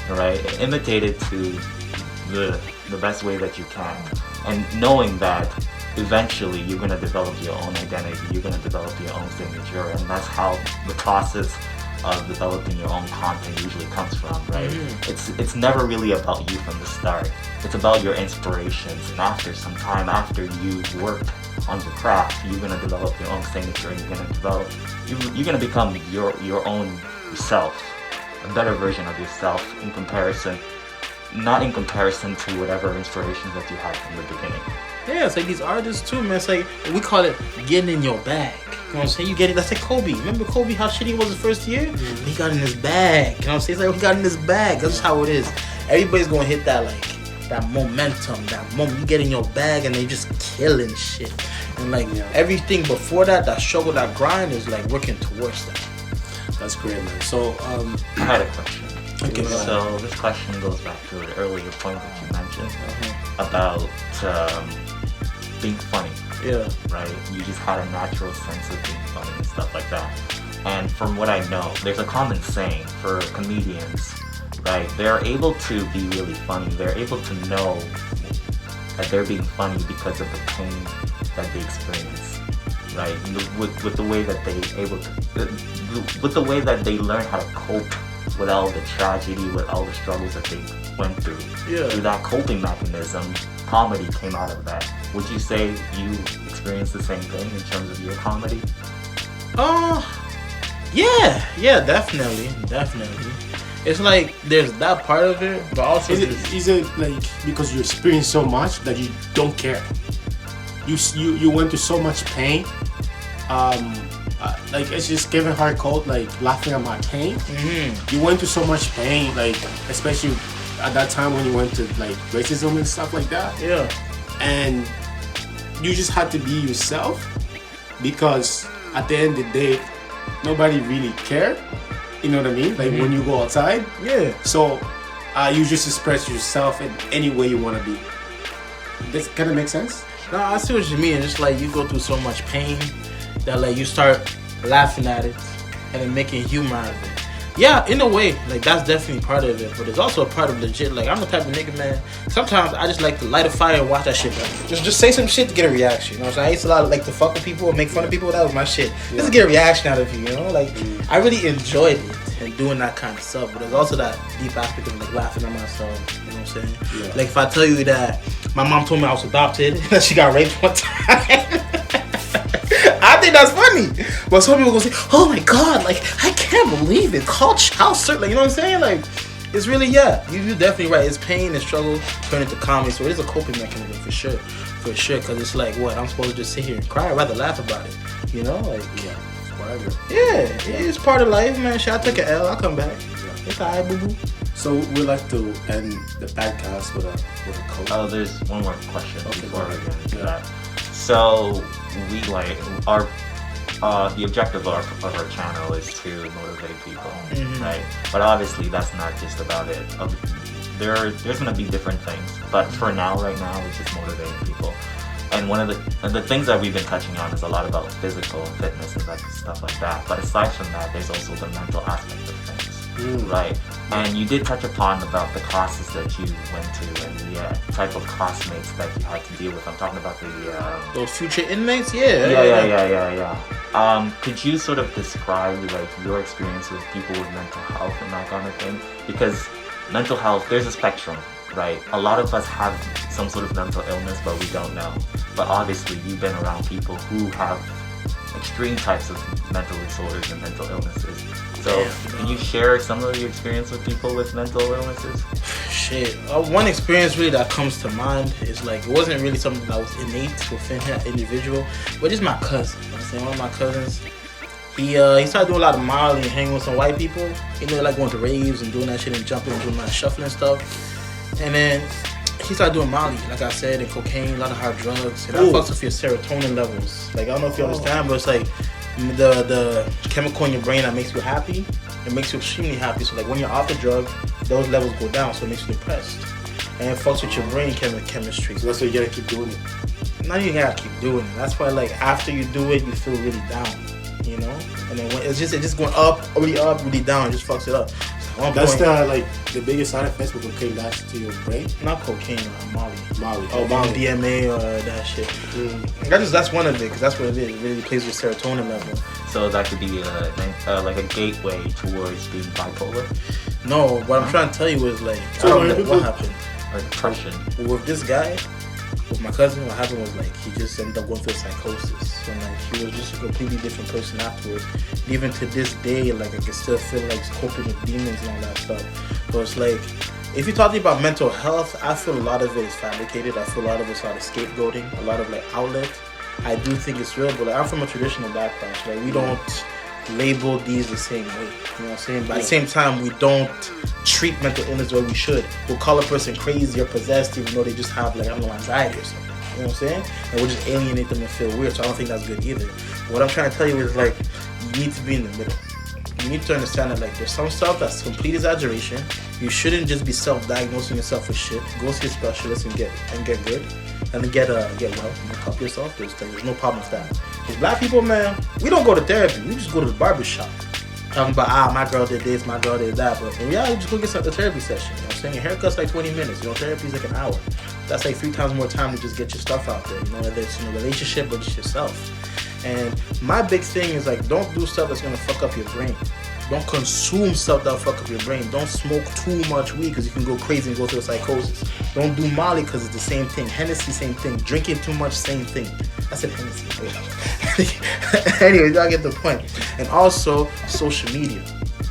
C: Right? Imitate it to the best way that you can. And knowing that eventually you're going to develop your own identity, you're going to develop your own signature, and that's how the process of developing your own content usually comes from, right? It's never really about you from the start. It's about your inspirations, and after some time, after you've worked on your craft, you're going to develop your own signature, and you're going to become your own self. A better version of yourself not in comparison to whatever inspirations that you had from the beginning.
A: Yeah, it's like these artists too, man. It's like, we call it getting in your bag. You know what I'm saying? You get it. That's like Kobe. Remember Kobe, how shitty he was his first year? Mm-hmm. He got in his bag. You know what I'm saying? It's like, he got in his bag. That's just how it is. Everybody's gonna hit that, like, that momentum, that moment. You get in your bag and they just killing shit. And like everything before that struggle, that grind is like working towards that.
B: That's great, man. So,
C: I had a question. Okay, so this question goes back to the earlier point that you mentioned about being funny.
A: Yeah.
C: Right? You just had a natural sense of being funny and stuff like that. And from what I know, there's a common saying for comedians, right? They're able to be really funny. They're able to know that they're being funny because of the pain that they experience. Right, with the way that with the way that they learn how to cope with all the tragedy, with all the struggles that they went through.
A: Yeah. Through
C: that coping mechanism, comedy came out of that. Would you say you experienced the same thing in terms of your comedy?
A: Yeah, definitely. It's like there's that part of it, but also
B: is it like because you experience so much that you don't care? You went through so much pain, like it's just giving hard cold, like laughing at my pain. You went through so much pain, like especially at that time when you went to like racism and stuff like that.
A: Yeah.
B: And you just had to be yourself because at the end of the day, nobody really cared. You know what I mean? Like when you go outside.
A: Yeah.
B: So you just express yourself in any way you want to be. Does it kind of make sense?
A: No, I see what you mean. It's like you go through so much pain that like you start laughing at it and then making humor out of it. Yeah, in a way, like that's definitely part of it, but it's also a part of legit. Like I'm the type of nigga, man. Sometimes I just like to light a fire and watch that shit. Bro. Just say some shit to get a reaction. You know what I'm saying? I used to like to fuck with people and make fun of people. That was my shit. Just to get a reaction out of you. You know, like I really enjoyed it and doing that kind of stuff. But there's also that deep aspect of like laughing at myself. You know what I'm saying? Yeah. Like if I tell you that my mom told me I was adopted, that she got raped one time. I think that's funny, but some people gonna say, "Oh my god, like I can't believe it." Called child search, like you know what I'm saying? Like it's really you're definitely right. It's pain and struggle turned into comedy, so it is a coping mechanism for sure. Because it's like what I'm supposed to just sit here and cry. I'd rather laugh about it, you know? Like it's part of life, man. Shit, I took an L, I'll come back. It's alright, boo boo.
B: So we like to end the podcast with a quote.
C: Oh, there's one more question before we get into that. So we like our the objective of our channel is to motivate people, right? But obviously that's not just about it. There's gonna be different things, but for right now, it's just motivating people. And one of the things that we've been touching on is a lot about physical fitness and like stuff like that. But aside from that, there's also the mental aspect of things, right? And you did touch upon about the classes that you went to and the type of classmates that you had to deal with. I'm talking about
A: those future inmates,
C: yeah. Could you sort of describe like your experience with people with mental health and that kind of thing? Because mental health, there's a spectrum, right? A lot of us have some sort of mental illness, but we don't know. But obviously, you've been around people who have extreme types of mental disorders and mental illnesses. So, can you share some of your experience with people with mental illnesses?
A: Shit. One experience really that comes to mind is like, it wasn't really something that was innate within that individual, but it's my cousin. You know what I'm saying? One of my cousins, he started doing a lot of Molly and hanging with some white people. You know, like going to raves and doing that shit and jumping and doing that shuffling stuff. And then he started doing Molly, like I said, and cocaine, a lot of hard drugs. And that fucks with your serotonin levels. Like, I don't know if you understand, but it's like the chemical in your brain that makes you happy, it makes you extremely happy. So like when you're off the drug, those levels go down, so it makes you depressed. And it fucks with your brain chemistry.
B: So that's why you gotta keep doing it.
A: Not even gotta keep doing it. That's why like after you do it, you feel really down, you know? And then when it's just going up, really down, it just fucks it up. So
B: that's the biggest side effects with cocaine dash to your brain?
A: Not cocaine, Molly.
B: Oh, Molly.
A: DMA or that shit. That's one of it, because that's what it is. It really plays with serotonin level.
C: So that could be like a gateway towards being bipolar?
A: No, what I'm trying to tell you is like, so I don't know what happened.
C: Or depression.
A: With this guy, with my cousin, what happened was like, he just ended up going through psychosis. And like, he was just a completely different person afterwards. And even to this day, like, I can still feel like he's coping with demons and all that stuff. So it's like, if you're talking about mental health, I feel a lot of it is fabricated. I feel a lot of it's a lot of scapegoating, a lot of like outlet. I do think it's real, but like, I'm from a traditional background, so like we don't label these the same way. You know what I'm saying? But at the same time, we don't treat mental illness the way we should. We'll call a person crazy or possessed even though they just have like, I don't know, anxiety or something. You know what I'm saying? And we'll just alienate them and feel weird, so I don't think that's good either. What I'm trying to tell you is like, you need to be in the middle. You need to understand that like there's some stuff that's complete exaggeration. You shouldn't just be self-diagnosing yourself with shit. Go see a specialist and get good, and then get well. You know, help yourself. There's no problem with that. Because black people, man, we don't go to therapy. We just go to the barbershop. Talking about my girl did this, my girl did that, but in reality, just go get a therapy session. You know what I'm saying? Your haircut's like 20 minutes. You know, therapy's like an hour. That's like 3 times more time to just get your stuff out there. You know, whether it's in a relationship or just yourself. And my big thing is like, don't do stuff that's gonna fuck up your brain. Don't consume stuff that'll fuck up your brain. Don't smoke too much weed because you can go crazy and go through a psychosis. Don't do Molly because it's the same thing. Hennessy, same thing. Drinking too much, same thing. I said Hennessy. Anyways, y'all get the point. And also, social media.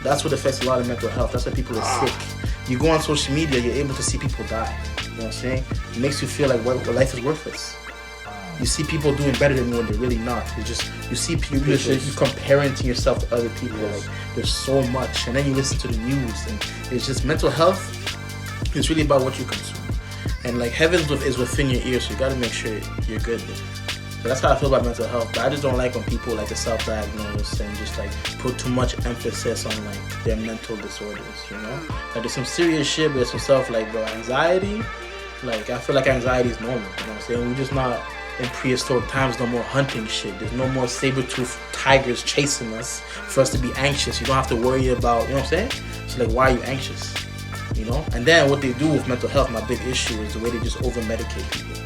A: That's what affects a lot of mental health. That's why people are sick. You go on social media, you're able to see people die. You know what I'm saying? It makes you feel like life is worthless. You see people doing better than you when they're really not. It's just, you see people, you comparing to yourself to other people. Like, there's so much. And then you listen to the news. And it's just mental health. It's really about what you consume. And like heaven is within your ears, so you gotta make sure you're good there. So that's how I feel about mental health. But I just don't like when people like to self-diagnose and just like put too much emphasis on like their mental disorders, you know? Like there's some serious shit, but there's some stuff like, bro, anxiety. Like I feel like anxiety is normal, you know what I'm saying? We're just not in prehistoric times, no more hunting shit. There's no more saber-toothed tigers chasing us for us to be anxious. You don't have to worry about, you know what I'm saying? So like, why are you anxious? You know? And then what they do with mental health, my big issue is the way they just over-medicate people.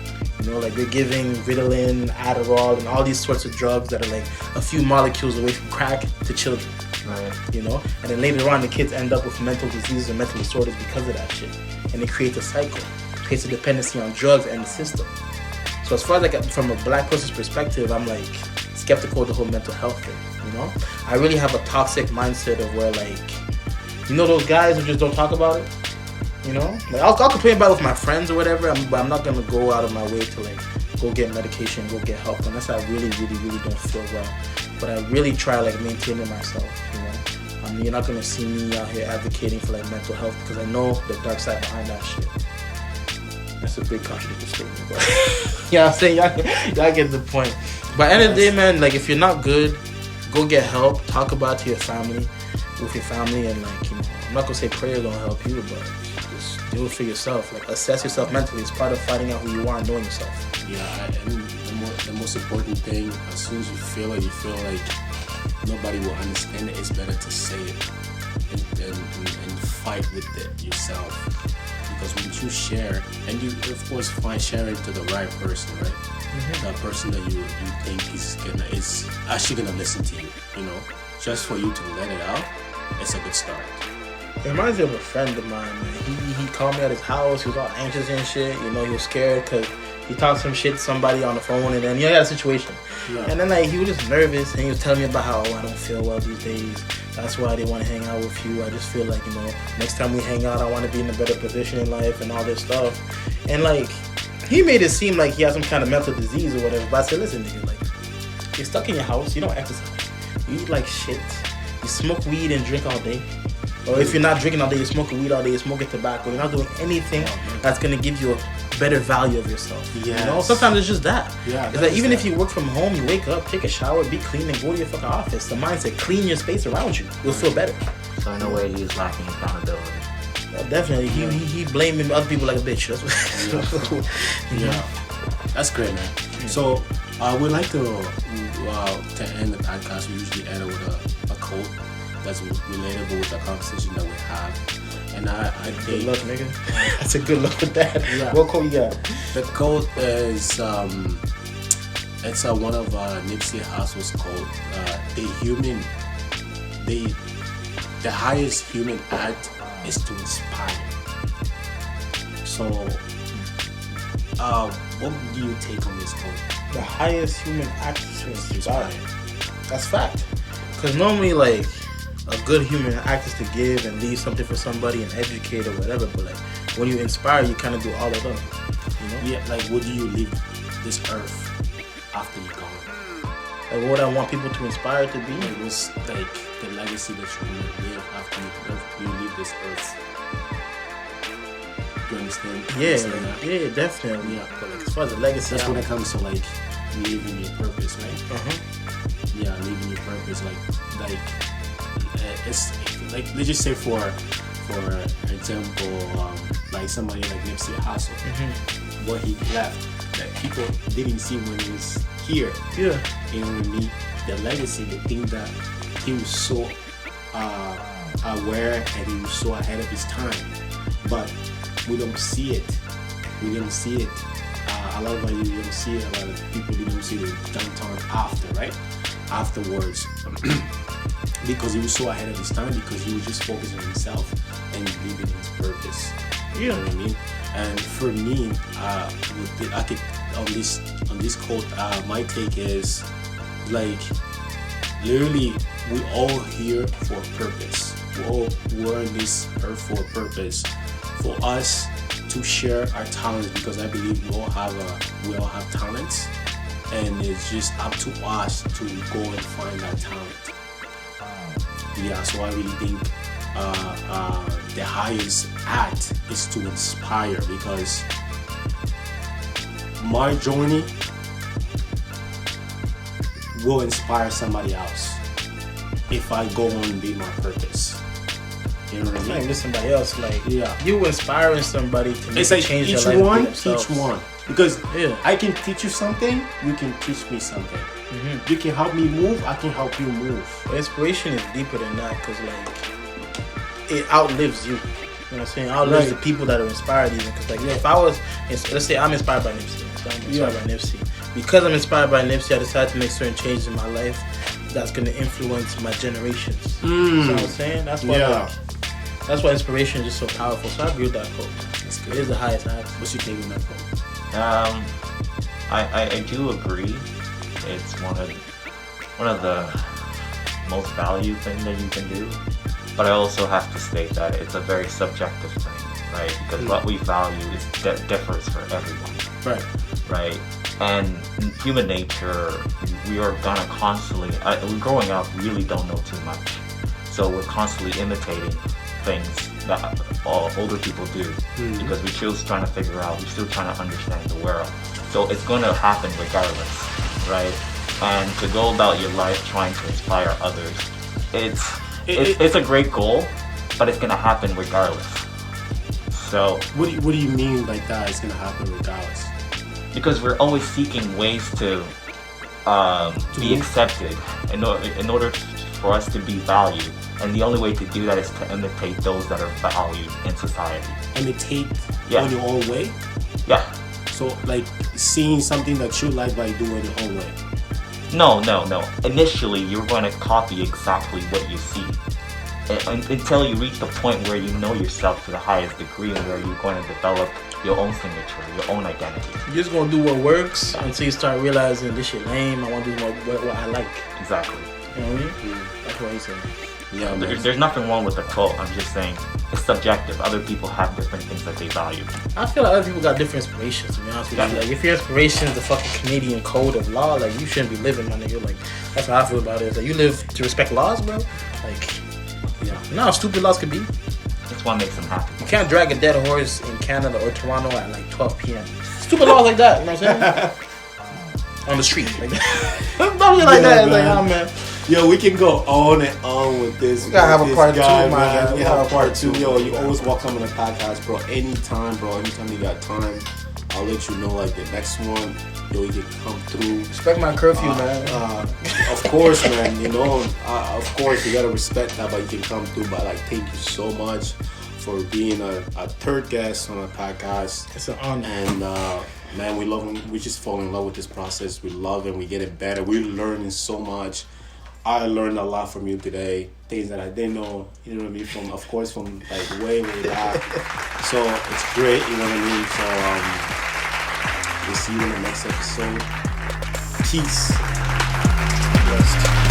A: You know, like they're giving Ritalin, Adderall, and all these sorts of drugs that are like a few molecules away from crack to children.
C: Right.
A: You know? And then later on, the kids end up with mental diseases and mental disorders because of that shit. And it creates a cycle. It creates a dependency on drugs and the system. So as far as like from a black person's perspective, I'm like skeptical of the whole mental health thing, you know? I really have a toxic mindset of where like, you know those guys who just don't talk about it? You know? Like I'll complain about it with my friends or whatever, but I'm not gonna go out of my way to like go get medication, go get help unless I really don't feel well. But I really try like maintaining myself, you know? I mean, you're not gonna see me out here advocating for like mental health because I know the dark side behind that shit. That's a big contradictory statement, but you know what I'm saying? Y'all get the point. But at the end of the day, man, like if you're not good, go get help. Talk about it to your family, with your family, and like, you know, I'm not gonna say prayers don't help you, but just do it for yourself. Like assess yourself mentally. It's part of finding out who you are and knowing yourself.
B: Yeah, and the most important thing, as soon as you feel like nobody will understand it, it's better to say it and fight with it yourself. Because when you share, and you of course share it to the right person, right? Mm-hmm. That person that you think is actually gonna listen to you, you know, just for you to let it out, it's a good start.
A: It reminds me of a friend of mine, man. He called me at his house. He was all anxious and shit. You know, he was scared because he talked some shit to somebody on the phone, and then he had a situation. Yeah. And then like he was just nervous, and he was telling me about how I don't feel well these days. That's why I didn't want to hang out with you. I just feel like, you know, next time we hang out, I want to be in a better position in life and all this stuff. And like, he made it seem like he has some kind of mental disease or whatever. But I said, listen, nigga, like, you're stuck in your house. You don't exercise. You eat like shit. You smoke weed and drink all day. Or if you're not drinking all day, you're smoking weed all day, you're smoking tobacco. You're not doing anything that's going to give you a better value of yourself.
B: Yes.
A: You know, sometimes it's just that.
B: Yeah,
A: it's like even if you work from home, you wake up, take a shower, be clean, and go to your fucking office. The mindset, clean your space around you. You'll feel better.
C: So in a way, he's lacking accountability.
A: Well, definitely, he blaming other people like a bitch. That's what.
B: Yeah, that's great, man.
A: Yeah.
B: So we'd like to end the podcast. We usually end it with a quote that's relatable with the conversation that we have. And I think...
A: Good luck, nigga. That's a good luck with that.
B: Yeah.
A: What quote you got?
B: The quote is... it's one of Nipsey Hussle's quote. The highest human act is to inspire. So, what do you take on this quote?
A: The highest human act is to inspire. That's fact. Because normally, like... a good human act is to give and leave something for somebody and educate or whatever, but like when you inspire, you kind of do all of them. You know?
B: Yeah, like what do you leave this earth after you're gone?
A: Like what I want people to inspire to be.
B: It was like the legacy that you want to live after you leave this earth. You understand?
A: Yeah, definitely.
B: Yeah,
A: but like as far as the legacy,
B: that's when it comes to like living your purpose, right? Yeah, living your purpose, like. It's like, let's just say for example, like somebody like Nipsey Hussle, what he left that people didn't see when he was here.
A: Yeah,
B: you know what I mean? The legacy, the thing that he was so aware and he was so ahead of his time, but we don't see it. We didn't see it. A lot of you don't see it. A lot of people didn't see the downtown after, right? Afterwards. Because he was so ahead of his time, because he was just focused on himself and living his purpose. You know what I mean? And for me, I could on this quote, my take is like literally we all here for a purpose. We're on this earth for a purpose. For us to share our talents, because I believe we all have talents, and it's just up to us to go and find that talent. Yeah, so I really think the highest act is to inspire, because my journey will inspire somebody else if I go on and be my purpose. You know what I mean?
A: Like with somebody else, like
B: yeah,
A: you inspiring somebody to make
B: it's like
A: change
B: each
A: their life
B: one,
A: themselves.
B: each one. Because
A: Yeah.
B: I can teach you something, you can teach me something. You can help me move, I can help you move.
A: But inspiration is deeper than that because like it outlives you. You know what I'm saying? Outlives
B: Right.
A: the people that are inspired even. Because like if I was, let's say I'm inspired by Nipsey. So I'm inspired by Nipsey. Because I'm inspired by Nipsey, I decided to make certain changes in my life that's going to influence my generations. You know what I'm saying? That's why.
B: Yeah.
A: That's why inspiration is just so powerful. So I agree with that quote.
B: That's
A: It is the highest height.
B: What you think of that quote?
C: I do agree. It's one of the most valued thing that you can do. But I also have to state that it's a very subjective thing, right? Because what we value is differs for everyone, right? And in human nature, we are gonna constantly. We're growing up, really don't know too much, so we're constantly imitating things that all older people do because we're still trying to figure out. We're still trying to understand the world. So it's going to happen regardless, right? And to go about your life trying to inspire others, it's a great goal, but it's gonna happen regardless. So
B: What do you mean by that? It's gonna happen regardless.
C: because we're always seeking ways to be accepted in order for us to be valued, and the only way to do that is to imitate those that are valued in society.
B: Imitate
C: Yeah.
B: on your own way.
C: Yeah.
B: So like seeing something that you like by doing your own way.
C: No. Initially, you're going to copy exactly what you see until you reach the point where you know yourself to the highest degree and where you're going to develop your own signature, your own identity.
A: You're just gonna do what works until you start realizing this shit lame. I want to do what I like.
C: Exactly.
A: You know what I mean? That's what he's saying.
B: Yeah, man.
C: There's nothing wrong with the quote. I'm just saying it's subjective. Other people have different things that they value.
A: I feel like other people got different inspirations, to be honest with you. Like, if your inspiration is the fucking Canadian code of law, like, you shouldn't be living, my nigga. Like, that's how I feel about it. It's like, you live to respect laws, bro. Like, you know how stupid laws could be?
C: That's what makes them happy.
A: You can't drag a dead horse in Canada or Toronto at, like, 12 p.m. Stupid laws like that, you know what I'm saying? On the street, like that. Nothing like that. It's like, oh, man.
B: Yo, we can go on and on with this.
A: We gotta have a part two, man.
B: We have a part two. Yo, you always welcome on the podcast, bro. Anytime, bro. Anytime you got time, I'll let you know. Like the next one, yo, you can come through.
A: Respect my curfew, man.
B: Of course, man. You know, of course, you gotta respect that, but you can come through. But like, thank you so much for being a third guest on our podcast.
A: It's an honor.
B: And man, we love him. We just fall in love with this process. We love it. We get it better. We're learning so much. I learned a lot from you today. Things that I didn't know. You know what I mean? From like way back. So it's great. You know what I mean? So we'll see you in the next episode. Peace. Blessed.